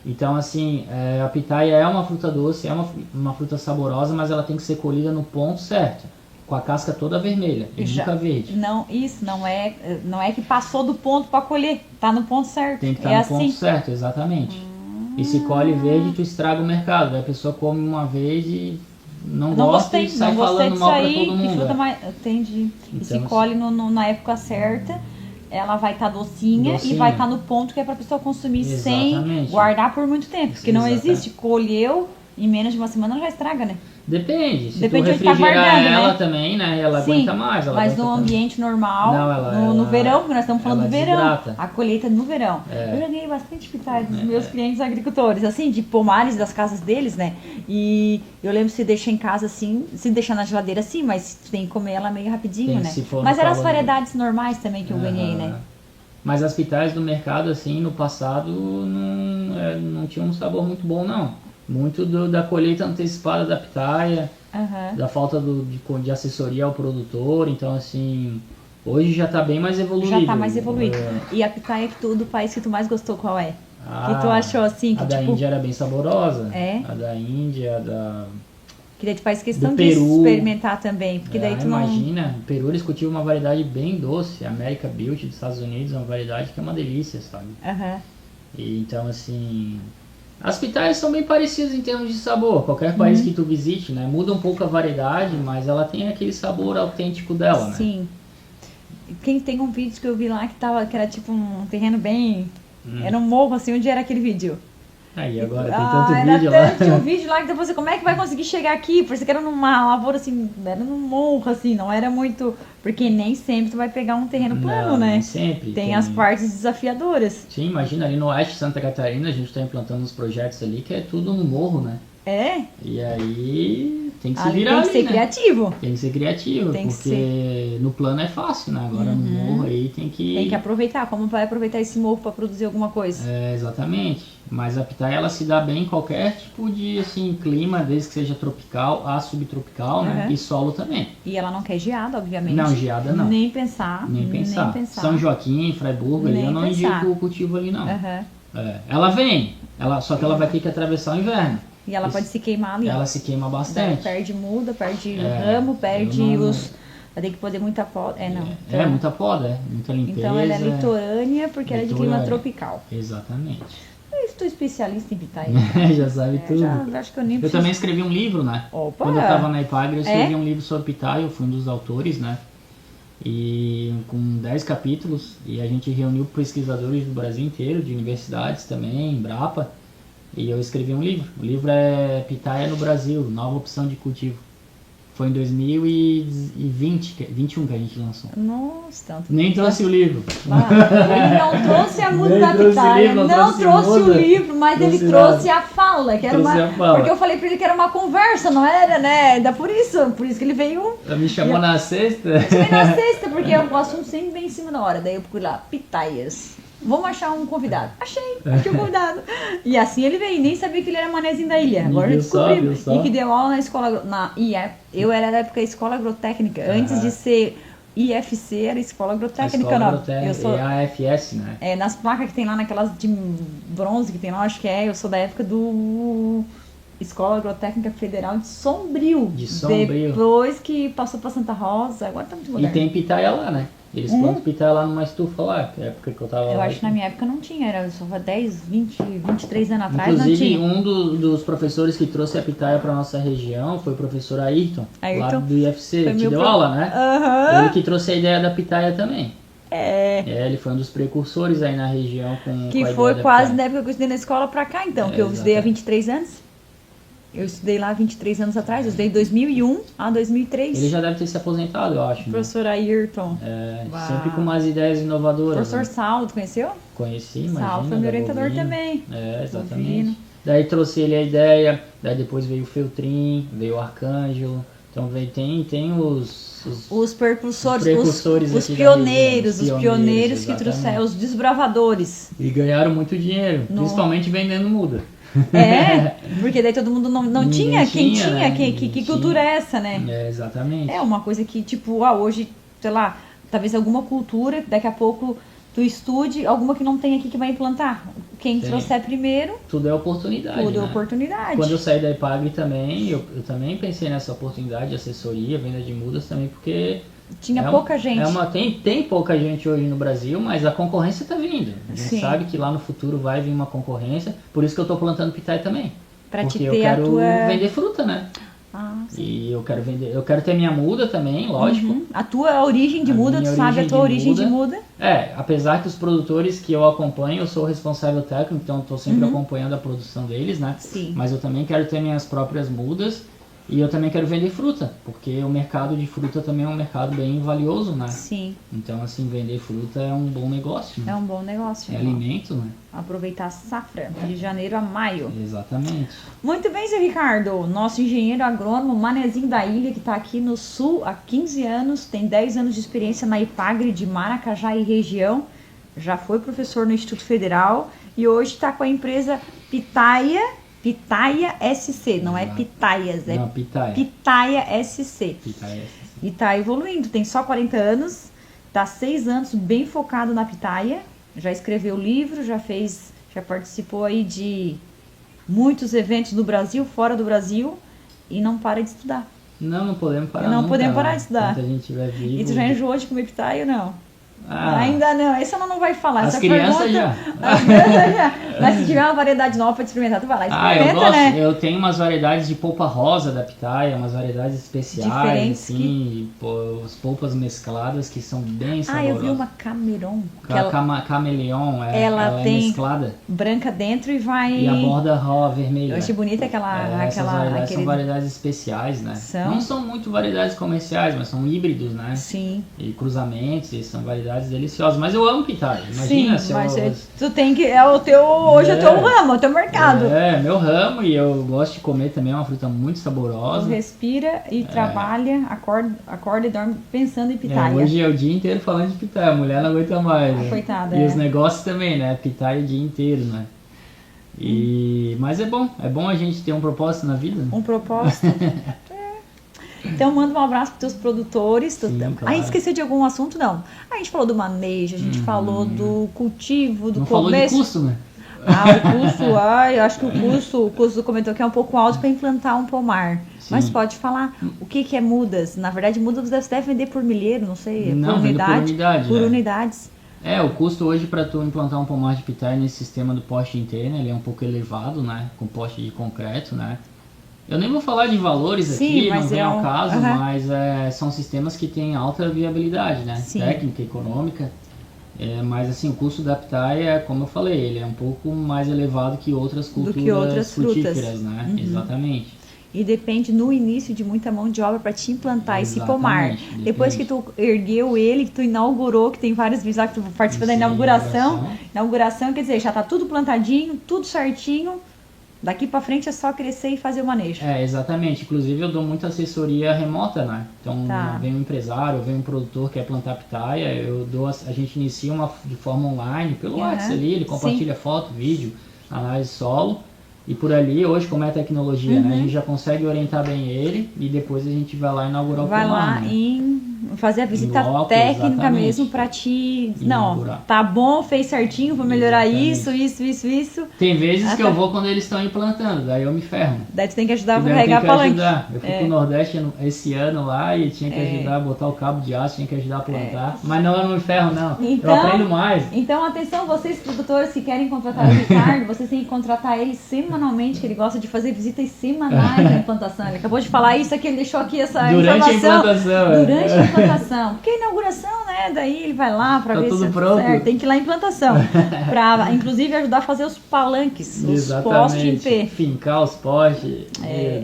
B: Então assim, a pitaia é uma fruta doce, é uma fruta saborosa, mas ela tem que ser colhida no ponto certo. Com a casca toda vermelha e nunca verde.
A: Não é que passou do ponto para colher, tá no ponto certo.
B: Tem que estar no ponto certo, exatamente. E se colhe verde, tu estraga o mercado. Aí a pessoa come uma vez e não gosta e sai falando mal para todo mundo.
A: Fruta entendi. Então, e se colhe na época certa, ela vai estar docinha e vai estar no ponto que é para a pessoa consumir sem guardar por muito tempo. Porque não existe, colheu, em menos de uma semana ela já estraga, né?
B: Depende, se tu refrigerar ela também, né, ela aguenta mais.
A: Mas no ambiente normal, no verão, porque nós estamos falando do verão,
B: desidrata.
A: A colheita no verão. Eu já ganhei bastante pitaia dos meus clientes agricultores, assim, de pomares das casas deles, né, e eu lembro se deixar em casa assim, se deixar na geladeira assim, mas tem que comer ela meio rapidinho, né. Mas eram as variedades normais também que eu ganhei, né.
B: Mas as pitaias do mercado, assim, no passado, não tinham um sabor muito bom, não. Muito da colheita antecipada da pitaia, da falta de assessoria ao produtor. Então, assim, hoje já está bem mais evoluído.
A: Já está mais evoluído. E a pitaia do país que tu mais gostou, qual é? Que tu achou assim? Que,
B: da Índia era bem saborosa.
A: É?
B: A da Índia,
A: que daí tu faz questão de experimentar também. Porque daí tu
B: imagina, o Peru eles cultivam uma variedade bem doce. A America Beauty dos Estados Unidos é uma variedade que é uma delícia, sabe? E, então, assim... As pitaias são bem parecidas em termos de sabor. Qualquer país que tu visite, né? Muda um pouco a variedade, mas ela tem aquele sabor autêntico dela, né?
A: Sim. Tem um vídeo que eu vi lá que era tipo um terreno bem... Era um morro, assim, onde era aquele vídeo?
B: Aí agora tem tanto vídeo lá.
A: Tinha um vídeo lá que depois você, como é que vai conseguir chegar aqui? Porque que era numa lavoura assim, era num morro assim, não era muito... Porque nem sempre tu vai pegar um terreno plano, né?
B: Nem sempre.
A: Tem as partes desafiadoras.
B: Sim, imagina, ali no oeste de Santa Catarina a gente está implantando uns projetos ali que é tudo no morro, né? E aí tem que se virar ali,
A: tem que ser criativo.
B: Tem que ser criativo, porque no plano é fácil, né? Agora no morro aí tem que
A: aproveitar. Como vai aproveitar esse morro para produzir alguma coisa?
B: Exatamente. Mas a pitaia ela se dá bem em qualquer tipo de assim, clima, desde que seja tropical a subtropical, né? E solo também.
A: E ela não quer geada, obviamente.
B: Não, geada não.
A: Nem pensar.
B: São Joaquim, Freiburg, ali eu não indico o cultivo ali não. Ela vem, só que ela vai ter que atravessar o inverno.
A: E ela pode se queimar ali.
B: Ela se queima bastante.
A: Perde muda, perde ramo, perde vai ter que poder muita poda. Não.
B: Então, muita poda, muita limpeza.
A: Então ela é litorânea porque ela é de clima tropical.
B: Exatamente.
A: Eu estou especialista em pitaia.
B: Já sabe tudo.
A: Acho que eu
B: também escrevi um livro, né?
A: Opa!
B: Quando eu estava na Ipagre, eu escrevi um livro sobre pitaia, eu fui um dos autores, né? E com 10 capítulos, e a gente reuniu pesquisadores do Brasil inteiro, de universidades também, Embrapa, e eu escrevi um livro. O livro é Pitaia no Brasil, nova opção de cultivo. Foi em 2021 que a gente lançou.
A: Nossa, tanto.
B: Nem trouxe o livro.
A: Ele não trouxe a muda da pitaia, não trouxe o livro, mas ele trouxe a fala, que era porque eu falei pra ele que era uma conversa, não era, né? Por isso que ele veio.
B: Me chamou na sexta?
A: Eu chamei na sexta, porque o assunto sempre vem em cima da hora. Daí eu procurei lá, pitaias. Vamos achar um convidado. Achei um convidado. E assim ele veio, nem sabia que ele era manezinho da ilha. Agora eu descobri. E que deu aula na escola, eu era da época Escola Agrotécnica. Antes de ser IFC, era Escola Agrotécnica.
B: Eu sou AFS, né?
A: Nas placas que tem lá, naquelas de bronze que tem lá, acho que eu sou da época do Escola Agrotécnica Federal de Sombrio. Depois que passou pra Santa Rosa, agora tá muito moderno.
B: E tem pitaia lá, né? Eles plantam pitaia lá numa estufa lá, que é a época que eu tava lá.
A: Eu acho que na minha época não tinha, era só 10, 20, 23 anos atrás.
B: Inclusive,
A: não tinha.
B: Um dos professores que trouxe a pitaia pra nossa região foi o professor Ayrton, lá do IFC, que deu aula, né? Ele que trouxe a ideia da pitaia também. Ele foi um dos precursores aí na região com
A: que
B: com a
A: foi
B: ideia
A: quase na época que eu estudei na escola pra cá, então, que eu estudei há
B: exatamente.
A: 23 anos. Eu estudei lá há 23 anos atrás, eu estudei de 2001 a 2003.
B: Ele já deve ter se aposentado, eu acho.
A: Professor Ayrton.
B: Sempre com umas ideias inovadoras.
A: Professor Saldo, conheceu?
B: Conheci, imagina.
A: Saldo foi meu orientador também.
B: Exatamente. Daí trouxe ele a ideia, daí depois veio o Feltrin, veio o Arcângelo. Então tem
A: os precursores, os
B: pioneiros
A: que trouxeram, os desbravadores.
B: E ganharam muito dinheiro, principalmente vendendo muda.
A: Porque daí todo mundo não tinha, que cultura é essa, né?
B: Exatamente.
A: É uma coisa que, tipo, hoje, sei lá, talvez alguma cultura, daqui a pouco tu estude, alguma que não tem aqui que vai implantar. Quem trouxer primeiro...
B: Tudo é oportunidade,
A: Tudo é oportunidade.
B: Quando eu saí da Ipagre também, eu também pensei nessa oportunidade de assessoria, venda de mudas também, porque...
A: Tinha pouca gente.
B: Tem pouca gente hoje no Brasil, mas a concorrência está vindo. A gente sabe que lá no futuro vai vir uma concorrência, por isso que eu estou plantando pitaia também. Porque eu quero vender fruta, né? E eu quero ter minha muda também, lógico.
A: A tua origem de muda, tu sabe a tua origem de muda.
B: Apesar que os produtores que eu acompanho, eu sou o responsável técnico, então estou sempre acompanhando a produção deles, né?
A: Sim.
B: Mas eu também quero ter minhas próprias mudas. E eu também quero vender fruta, porque o mercado de fruta também é um mercado bem valioso, né?
A: Sim.
B: Então, assim, vender fruta é um bom negócio, né?
A: É um bom negócio.
B: É alimento, né?
A: Aproveitar a safra, de janeiro a maio.
B: Exatamente.
A: Muito bem, Zé Ricardo. Nosso engenheiro agrônomo, manezinho da ilha, que está aqui no sul há 15 anos, tem 10 anos de experiência na Ipagre de Maracajá e região, já foi professor no Instituto Federal e hoje está com a empresa Pitaia SC, não é Pitaias, é Pitaia SC. E tá evoluindo, tem só 40 anos, tá 6 anos bem focado na pitaia, já escreveu livro, já participou aí de muitos eventos no Brasil, fora do Brasil, e não para de estudar.
B: Não podemos parar.
A: Não podemos parar de estudar.
B: Enquanto a gente estiver vivo.
A: E tu já enjoou de comer pitaia ou não? Ainda não, essa ela não vai falar.
B: As crianças já.
A: Mas se tiver uma variedade nova para experimentar, tu vai lá e experimenta,
B: eu gosto.
A: né?
B: Eu tenho umas variedades de polpa rosa da pitaia, umas variedades especiais,
A: diferentes,
B: assim, as polpas mescladas que são bem saborosas.
A: Eu vi uma Cameron.
B: Cameleon,
A: ela tem
B: é mesclada.
A: Branca dentro e vai...
B: E a borda rosa vermelha.
A: Eu achei bonita
B: essas variedades são variedades especiais, né? Não são muito variedades comerciais, mas são híbridos, né?
A: Sim.
B: E cruzamentos, e são variedades deliciosas. Mas eu amo pitaia. Imagina se
A: tu tem que... Hoje é o teu ramo, é o teu mercado.
B: Meu ramo, e eu gosto de comer também, é uma fruta muito saborosa.
A: Tu respira e trabalha, acorda e dorme pensando em pitaia.
B: Hoje é o dia inteiro falando de pitaia, a mulher não aguenta mais. Né?
A: Coitada,
B: E os negócios também, né? Pitaia o dia inteiro, né? Mas é bom a gente ter um propósito na vida. Né?
A: Um propósito. Então manda um abraço para teus produtores.
B: Claro.
A: Esqueceu de algum assunto? Não. A gente falou do manejo, a gente falou do cultivo, do
B: não
A: começo.
B: Falou de custo, né?
A: O custo, eu acho que o custo comentou que é um pouco alto para implantar um pomar.
B: Sim.
A: Mas pode falar, o que é mudas? Na verdade, mudas você deve vender por milheiro, não sei,
B: Não,
A: por
B: vendo
A: unidade. Por
B: né?
A: unidades.
B: O custo hoje para tu implantar um pomar de pitaia nesse sistema do poste interno, ele é um pouco elevado, né? Com poste de concreto, né? Eu nem vou falar de valores
A: Sim,
B: aqui,
A: mas
B: não vem ao caso,
A: Uhum.
B: mas são sistemas que têm alta viabilidade, né?
A: Sim.
B: Técnica, econômica. Mas assim, o custo da pitaia, como eu falei, ele é um pouco mais elevado que outras culturas
A: Do que outras
B: frutíferas,
A: frutas.
B: né?
A: Uhum.
B: Exatamente.
A: E depende no início de muita mão de obra para te implantar esse pomar.
B: Exatamente,
A: Depois que
B: depende.
A: tu ergueu ele, que tu inaugurou, que tem vários vídeos lá que tu participa da
B: Sim,
A: inauguração. Inauguração quer dizer, já tá tudo plantadinho, tudo certinho. Daqui para frente é só crescer e fazer o manejo.
B: Exatamente. Inclusive eu dou muita assessoria remota, né? Então
A: Tá.
B: vem um empresário, vem um produtor que quer plantar pitaia, a gente inicia de forma online, pelo
A: Uhum.
B: WhatsApp ali, ele compartilha foto, vídeo, análise solo. E por ali, hoje, como é a tecnologia, né? A gente já consegue orientar bem ele e depois a gente vai lá inaugurar o
A: Vai
B: pomar,
A: lá
B: né?
A: e fazer a visita
B: loco,
A: técnica
B: exatamente.
A: mesmo para te...
B: Inaugurar.
A: Não, tá bom, fez certinho, vou melhorar
B: Exatamente.
A: isso.
B: Tem vezes que
A: tá.
B: eu vou quando eles estão implantando, daí eu me ferro.
A: Daí tu tem que ajudar a
B: Daí eu
A: carregar a
B: tenho que
A: palanque.
B: ajudar. Eu fui pro Nordeste esse ano lá e tinha que ajudar a botar o cabo de aço, tinha que ajudar a plantar. Mas não, eu não me ferro não.
A: Então,
B: eu aprendo mais.
A: Então, atenção, vocês produtores que querem contratar o Ricardo, vocês têm que contratar ele semanalmente, que ele gosta de fazer visitas semanais na implantação. Ele acabou de falar isso aqui, ele deixou aqui essa
B: Durante
A: informação.
B: a implantação.
A: Durante a implantação. Porque a inauguração, né? Daí ele vai lá para
B: Tá
A: ver
B: tudo
A: se
B: pronto.
A: certo. Tem que ir lá em implantação. Para, inclusive, ajudar a fazer os palanques, os postes em pé.
B: Fincar os postes.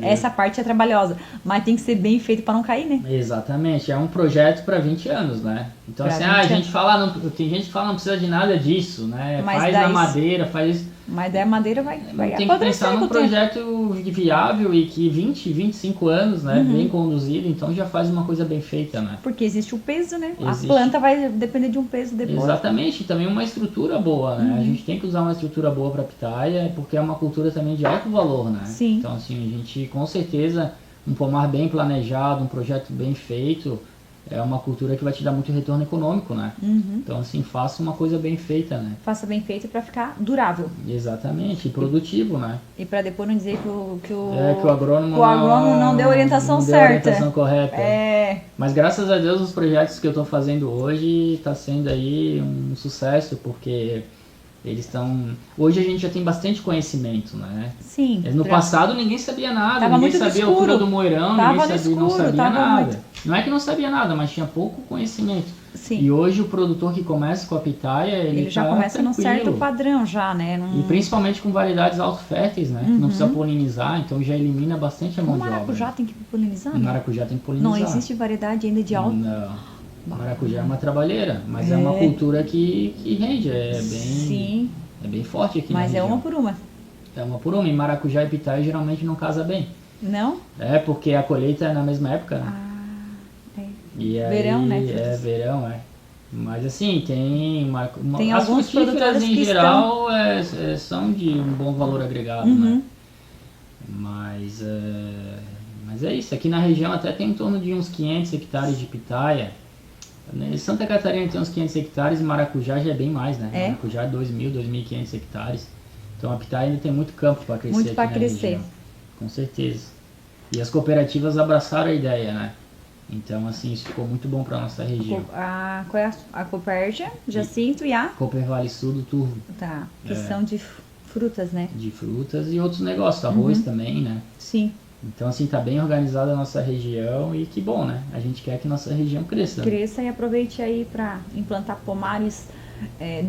A: Essa parte é trabalhosa, mas tem que ser bem feito para não cair, né?
B: Exatamente, é um projeto para 20 anos, né? Então
A: Pra
B: assim,
A: 20
B: a gente fala, tem gente que fala não precisa de nada disso, né?
A: Mas
B: faz
A: daí-
B: na madeira, faz isso.
A: Mas daí a madeira vai
B: Tem que pensar num
A: com o tempo.
B: projeto viável e que 20, 25 anos, né?
A: Uhum.
B: Bem conduzido, então já faz uma coisa bem feita, né?
A: Porque existe o peso, né?
B: Existe.
A: A planta vai depender de um peso depois.
B: Exatamente, e também uma estrutura boa, né? A gente tem que usar uma estrutura boa para pitaia, porque é uma cultura também de alto valor, né?
A: Sim.
B: Então assim, a gente com certeza, um pomar bem planejado, um projeto bem feito, é uma cultura que vai te dar muito retorno econômico, né? Então assim, faça uma coisa bem feita, né?
A: Faça bem feito para ficar durável.
B: Exatamente, e produtivo, né?
A: E para depois não dizer que o
B: agrônomo,
A: o agrônomo não deu a orientação
B: não deu
A: certa.
B: a orientação correta.
A: É,
B: Mas graças a Deus os projetos que eu estou fazendo hoje está sendo aí um sucesso, porque eles estão... Hoje a gente já tem bastante conhecimento, né?
A: sim.
B: No passado ninguém sabia nada,
A: Tava
B: ninguém
A: muito
B: sabia a
A: escuro.
B: altura do moirão,
A: Tava
B: ninguém
A: no
B: sabia, não
A: escuro,
B: sabia
A: tava
B: nada.
A: muito.
B: Não é que não sabia nada, mas tinha pouco conhecimento.
A: Sim.
B: E hoje o produtor que começa com a pitaia, ele
A: já
B: tá
A: começa num
B: tranquilo.
A: certo padrão já, né?
B: E principalmente com variedades auto-férteis, né? Que não precisa polinizar, então já elimina bastante a
A: O
B: mão de obra.
A: maracujá tem que polinizar,
B: O
A: né?
B: maracujá tem que polinizar.
A: Não existe variedade ainda de alto.
B: Não. Maracujá é uma trabalheira, mas é uma cultura que rende,
A: Sim,
B: é bem forte aqui
A: mas
B: na
A: é
B: região.
A: uma por uma.
B: É uma por uma, e maracujá e pitaia geralmente não casa bem.
A: Não?
B: É, porque a colheita é na mesma época, né?
A: É.
B: E aí,
A: Verão, né?
B: verão, é. Mas assim,
A: Tem
B: as
A: alguns
B: frutíferas
A: produtores
B: em
A: que
B: geral são de um bom valor agregado, né? Mas é isso, aqui na região até tem em torno de uns 500 hectares de pitaia. Em Santa Catarina tem uns 500 hectares e maracujá já é bem mais, né?
A: É?
B: Maracujá é 2.000, 2.500 hectares. Então a pitaia ainda tem muito campo para crescer
A: Muito
B: aqui
A: pra
B: na
A: crescer.
B: região. Com certeza. E as cooperativas abraçaram a ideia, né? Então assim, isso ficou muito bom para nossa região.
A: Qual é a Copérgia, Jacinto e a...
B: Cooper Vale Sul do Turvo,
A: Tá, que são de frutas, né?
B: de frutas e outros negócios, arroz também, né?
A: Sim.
B: Então assim, tá bem organizada a nossa região e que bom, né? A gente quer que nossa região cresça.
A: Cresça e aproveite aí para implantar pomares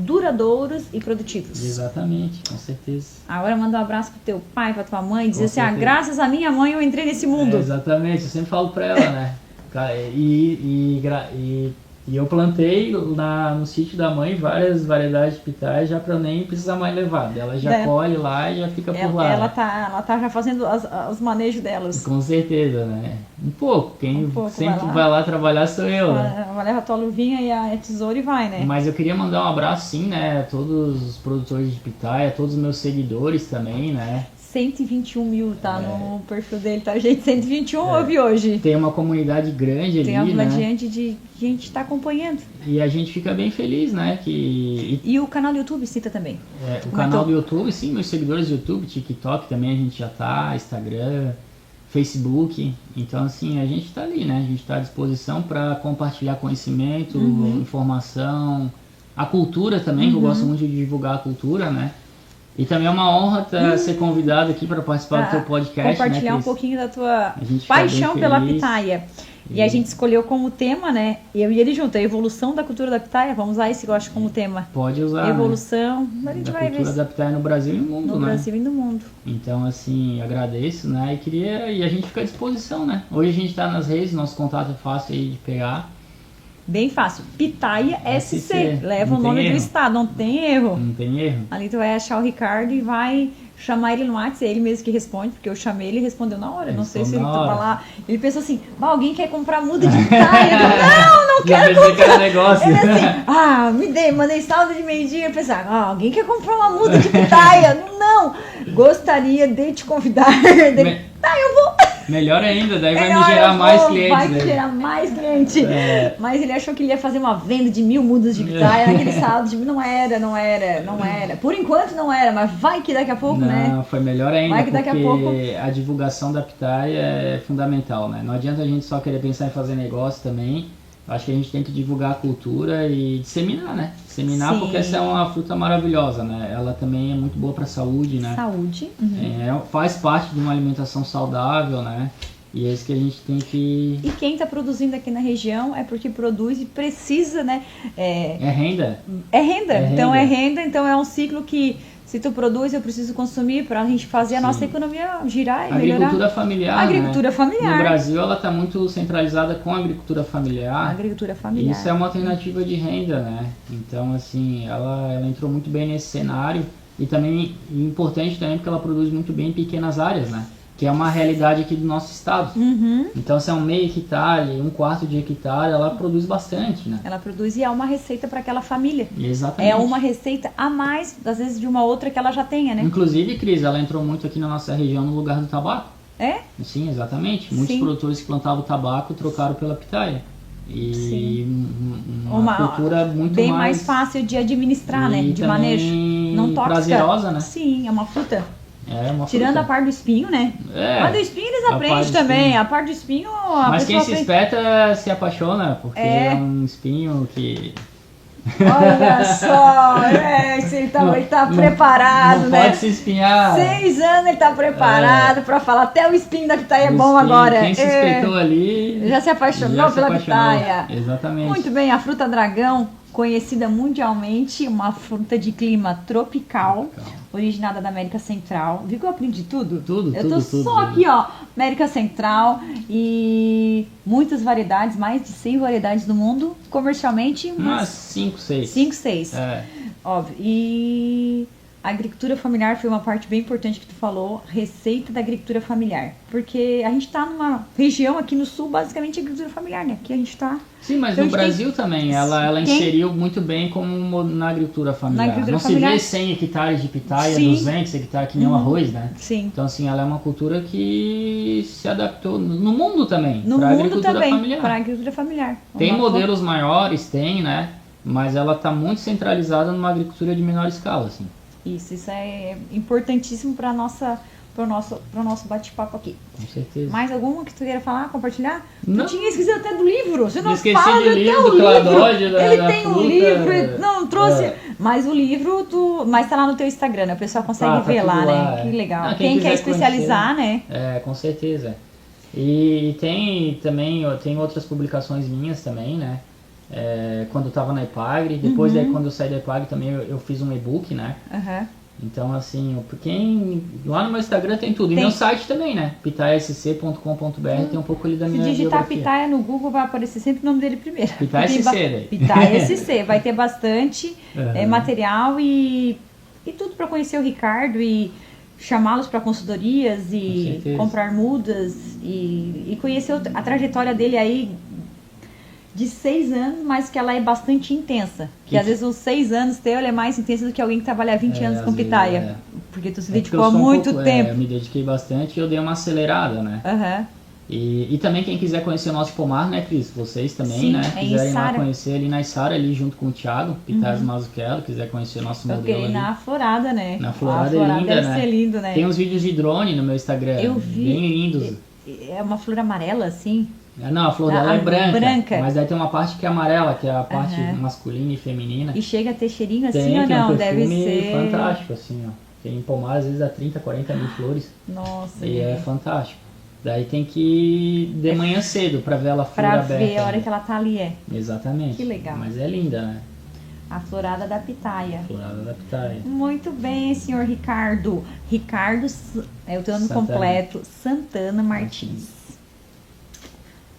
A: duradouros e produtivos.
B: Exatamente, com certeza.
A: Agora manda um abraço pro teu pai, pra tua mãe, dizer
B: Com
A: assim,
B: certeza.
A: graças a minha mãe eu entrei nesse mundo.
B: Exatamente, eu sempre falo pra ela, né? E eu plantei no sítio da mãe várias variedades de pitaia já pra eu nem precisar mais levar. Ela já colhe lá e já fica por lá.
A: Ela tá já fazendo os manejos delas.
B: Com certeza, né? Um pouco. Quem sempre
A: vai
B: vai lá trabalhar sou eu, né?
A: Ela leva a tua luvinha e a tesoura e vai, né?
B: Mas eu queria mandar um abraço, sim, né? A todos os produtores de pitaia, a todos os meus seguidores também, né?
A: 121 mil, tá no perfil dele, tá, gente? 121 eu vi hoje.
B: Tem uma comunidade grande
A: Tem
B: ali,
A: uma
B: né?
A: diante de gente tá acompanhando.
B: E a gente fica bem feliz, né?
A: E o canal do YouTube cita também.
B: O canal do YouTube, sim, meus seguidores do YouTube, TikTok também a gente já tá, Instagram, Facebook. Então, assim, a gente tá ali, né? A gente tá à disposição para compartilhar conhecimento, informação, a cultura também, que eu gosto muito de divulgar a cultura, né? E também é uma honra ser convidado aqui para participar do teu podcast,
A: compartilhar
B: né,
A: um pouquinho da tua
B: fica
A: paixão
B: bem
A: pela
B: feliz.
A: pitaia. E a gente escolheu como tema, né? Eu e ele junto, a evolução da cultura da pitaia. Vamos usar esse, eu acho, como tema.
B: Pode usar,
A: evolução,
B: né?
A: A gente
B: Da
A: vai
B: cultura
A: ver
B: da pitaia no Brasil e no mundo,
A: no
B: né?
A: Brasil e no mundo.
B: Então, assim, agradeço, né? E a gente fica à disposição, né? Hoje a gente tá nas redes, nosso contato é fácil aí de pegar.
A: Bem fácil. Pitaia SC.
B: SC.
A: Leva
B: Não
A: o nome
B: tem
A: do
B: erro.
A: estado, não tem erro.
B: Não tem erro.
A: Ali tu vai achar o Ricardo e vai chamar ele no WhatsApp, é ele mesmo que responde, porque eu chamei ele e respondeu na hora. Não sei se ele tava lá. Ele pensou assim, alguém quer comprar muda de pitaia? Não quero comprar.
B: Negócio.
A: Ele assim, mandei saldo de meio-dia. Eu pensei, alguém quer comprar uma muda de pitaia? Não, gostaria de te convidar. Tá, eu vou.
B: Melhor ainda, daí vai me gerar mais clientes.
A: Vai me gerar mais cliente. Mas ele achou que ele ia fazer uma venda de 1000 mudas de pitaia, aquele saldo de não era. Por enquanto não era, mas vai que daqui a pouco, né?
B: Não, foi melhor ainda,
A: vai que daqui
B: porque
A: a pouco...
B: a divulgação da pitaia é fundamental, né? Não adianta a gente só querer pensar em fazer negócio também. Acho que a gente tem que divulgar a cultura e disseminar, né? Disseminar. Sim. Porque essa é uma fruta maravilhosa, né? Ela também é muito boa para a saúde, né?
A: Saúde.
B: Faz parte de uma alimentação saudável, né? E é isso que a gente tem que...
A: E quem está produzindo aqui na região é porque produz e precisa, né?
B: É renda.
A: É renda. Então é renda, então é um ciclo que... Se tu produz, eu preciso consumir para a gente fazer a nossa economia girar e melhorar.
B: Agricultura familiar,
A: Agricultura familiar.
B: No Brasil, ela está muito centralizada com a agricultura familiar.
A: Agricultura familiar.
B: Isso é uma alternativa de renda, né? Então, assim, ela entrou muito bem nesse cenário. E também, importante também, porque ela produz muito bem em pequenas áreas, né? Que é uma realidade aqui do nosso estado. Então, se é um meio hectare, 1/4 de hectare, ela produz bastante, né?
A: Ela produz e é uma receita para aquela família.
B: Exatamente.
A: É uma receita a mais, às vezes, de uma outra que ela já tenha, né?
B: Inclusive, Cris, ela entrou muito aqui na nossa região no lugar do tabaco.
A: É?
B: Sim, exatamente. Muitos produtores que plantavam tabaco trocaram pela pitaia. E uma cultura muito
A: bem mais fácil de administrar, né? De manejo. Não tóxica.
B: Prazerosa, né?
A: Sim, é uma fruta. Tirando
B: fruta.
A: a parte do espinho, né? A do espinho eles aprendem também.
B: Espinho.
A: A parte do espinho...
B: Mas quem se espeta se apaixona, porque é um espinho que...
A: Olha só, ele tá preparado,
B: não
A: né?
B: Pode se espinhar.
A: 6 anos ele tá preparado pra falar até o espinho da pitaia é bom agora.
B: Quem se espetou ali...
A: Já se apaixonou pela pitaia.
B: Exatamente.
A: Muito bem, a fruta dragão, conhecida mundialmente, uma fruta de clima tropical, originada da América Central. Viu que eu aprendi tudo? Eu tô só aqui, ó, América Central e muitas variedades, mais de 100 variedades no mundo, comercialmente
B: umas 5, 6.
A: 5, 6. Óbvio. E a agricultura familiar foi uma parte bem importante que tu falou, receita da agricultura familiar. Porque a gente tá numa região aqui no sul, basicamente, agricultura familiar, né? Aqui a gente tá...
B: Sim, mas no Brasil também, ela inseriu muito bem como na agricultura familiar. Não se vê 100 hectares de pitaia, 200 hectares, que nem um arroz, né?
A: Sim.
B: Então, assim, ela é uma cultura que se adaptou no mundo também,
A: para
B: agricultura familiar.
A: Para agricultura familiar.
B: Tem modelos maiores, né? Mas ela está muito centralizada numa agricultura de menor escala, assim.
A: Isso é importantíssimo para o nosso bate-papo aqui.
B: Com certeza.
A: Mais alguma que tu queira falar, compartilhar?
B: Não.
A: Eu tinha esquecido até do livro. Você não
B: esqueci
A: fala
B: do livro do Cladódio.
A: Ele tem um livro, não trouxe. Mas o livro, mas tá lá no teu Instagram, né? O pessoal consegue ver lá, né? Que legal. Quem quer especializar,
B: conhecer, né? Com certeza. E tem também, tem outras publicações minhas também, né? Quando eu estava na Epagre, depois daí quando eu saí da Epagre também eu fiz um e-book, né? Então assim, lá no meu Instagram tem tudo, e meu site também, né? pitaiasc.com.br tem um pouco ali da minha biografia. Se digitar
A: Pitaia no Google vai aparecer sempre o nome dele primeiro.
B: Pitaia SC, daí.
A: Pitaia SC, vai ter bastante material e tudo para conhecer o Ricardo e chamá-los para consultorias e comprar mudas e conhecer a trajetória dele aí de 6 anos, mas que ela é bastante intensa. Que às vezes os 6 anos teu é mais intenso do que alguém que trabalha 20 anos com pitaia. Porque tu se dedicou há muito tempo.
B: Eu me dediquei bastante e eu dei uma acelerada, né?
A: Aham.
B: E também quem quiser conhecer o nosso pomar, né, Cris? Vocês também,
A: Sim,
B: né?
A: é
B: Quiserem lá
A: Içara.
B: conhecer ali na Içara, ali junto com o Thiago, Pitaias Mazzucchello, quiser conhecer o nosso
A: Eu
B: modelo
A: queria ir
B: ali.
A: na Florada, né?
B: Na Florada
A: A Florada
B: é linda,
A: deve
B: né?
A: ser lindo, né?
B: Tem uns vídeos de drone no meu Instagram,
A: Eu vi.
B: bem lindos.
A: É uma flor amarela, assim?
B: Não, a flor dela é branca,
A: branca.
B: mas aí tem uma parte que é amarela, que é a parte
A: Aham.
B: masculina e feminina.
A: E chega a ter cheirinho assim
B: Tem
A: ou não?
B: um
A: Deve
B: perfume
A: ser...
B: fantástico, assim, ó. Tem pomar às vezes a 30, 40 mil flores.
A: Nossa,
B: E
A: gente.
B: é fantástico. Daí tem que ir de manhã cedo pra ver ela flor
A: Pra
B: aberta.
A: ver a hora
B: né?
A: que ela tá ali, é.
B: Exatamente.
A: Que legal.
B: Mas é linda, né?
A: A florada da pitaia.
B: Florada da pitaia.
A: Muito bem, senhor Ricardo. Ricardo, é o teu nome
B: Santana.
A: completo, Santana Martins.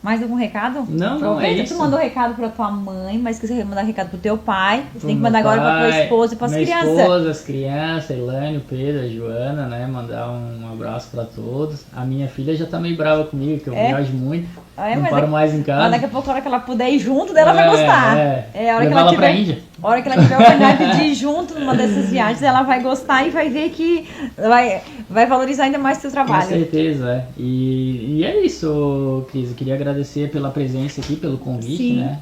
A: Mais algum recado?
B: Não,
A: Aproveita,
B: é isso.
A: Tu mandou recado pra tua mãe, mas se você mandar recado pro teu pai, você
B: Pro
A: tem que
B: meu
A: mandar agora pra tua
B: pai,
A: esposa e pras
B: minha
A: crianças.
B: esposa, as crianças, a Elaine, o Pedro, a Joana, né? Mandar um abraço pra todos. A minha filha já tá meio brava comigo, que eu viajo muito. Não
A: mas
B: paro mais em casa.
A: Mas daqui a pouco, a hora que ela puder ir junto, dela vai gostar.
B: É.
A: a hora que
B: Levar
A: ela
B: ela pra
A: tiver,
B: Índia.
A: a hora que ela tiver a oportunidade de ir junto numa dessas viagens, ela vai gostar e vai ver que vai valorizar ainda mais o seu
B: Com
A: trabalho.
B: certeza, é. E é isso, Cris. Eu queria agradecer pela presença aqui, pelo convite,
A: Sim.
B: né?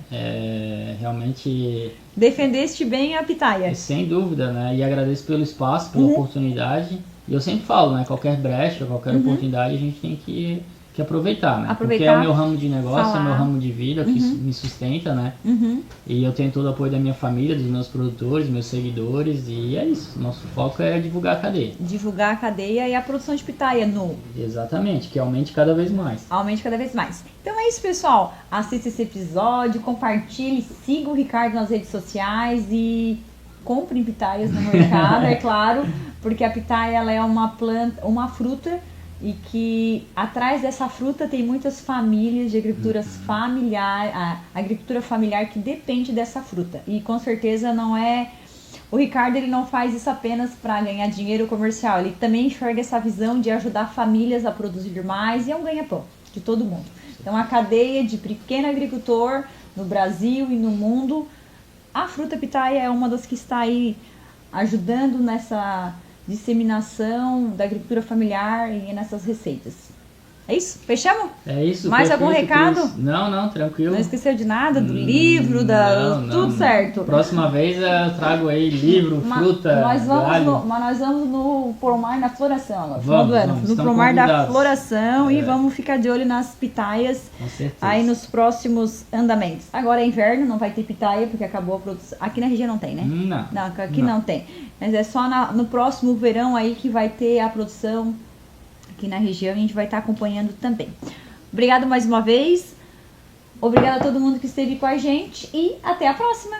B: Realmente,
A: Defendeste bem a pitaia.
B: sem dúvida, né? E agradeço pelo espaço, pela oportunidade. E eu sempre falo, né? Qualquer brecha, qualquer oportunidade, a gente tem que aproveitar, né?
A: Aproveitar,
B: Porque é o meu ramo de negócio,
A: falar.
B: é o meu ramo de vida, que me sustenta, né?
A: Uhum.
B: E eu tenho todo o apoio da minha família, dos meus produtores, meus seguidores, e é isso. Nosso foco é divulgar a cadeia.
A: Divulgar a cadeia e a produção de pitaia no
B: Exatamente, que aumente cada vez mais.
A: aumente cada vez mais. Então é isso, pessoal. Assista esse episódio, compartilhe, siga o Ricardo nas redes sociais e comprem pitaias no mercado, é claro, porque a pitaia ela é uma planta, uma fruta e que atrás dessa fruta tem muitas famílias de agriculturas familiar, a agricultura familiar que depende dessa fruta. E com certeza não é o Ricardo, ele não faz isso apenas para ganhar dinheiro comercial, ele também enxerga essa visão de ajudar famílias a produzir mais e é um ganha-pão de todo mundo. Então a cadeia de pequeno agricultor no Brasil e no mundo, a fruta pitaia é uma das que está aí ajudando nessa disseminação da agricultura familiar e nessas receitas. É isso? Fechamos?
B: É isso.
A: Mais algum
B: perfeito,
A: recado?
B: Cris. Não, tranquilo.
A: Não esqueceu de nada? Do livro, tudo certo.
B: Próxima vez eu trago aí livro, fruta,
A: Nós
B: galho.
A: nós vamos no Promar da Floração agora, final
B: Vamos,
A: do ano.
B: vamos,
A: No
B: estamos
A: Promar da
B: convidados.
A: Floração e vamos ficar de olho nas pitaias
B: Com certeza.
A: aí nos próximos andamentos. Agora é inverno, não vai ter pitaia porque acabou a produção. Aqui na região não tem, né?
B: Não.
A: Não, aqui não tem. Mas é só no próximo verão aí que vai ter a produção aqui na região e a gente vai estar acompanhando também. Obrigado mais uma vez. Obrigada a todo mundo que esteve com a gente e até a próxima.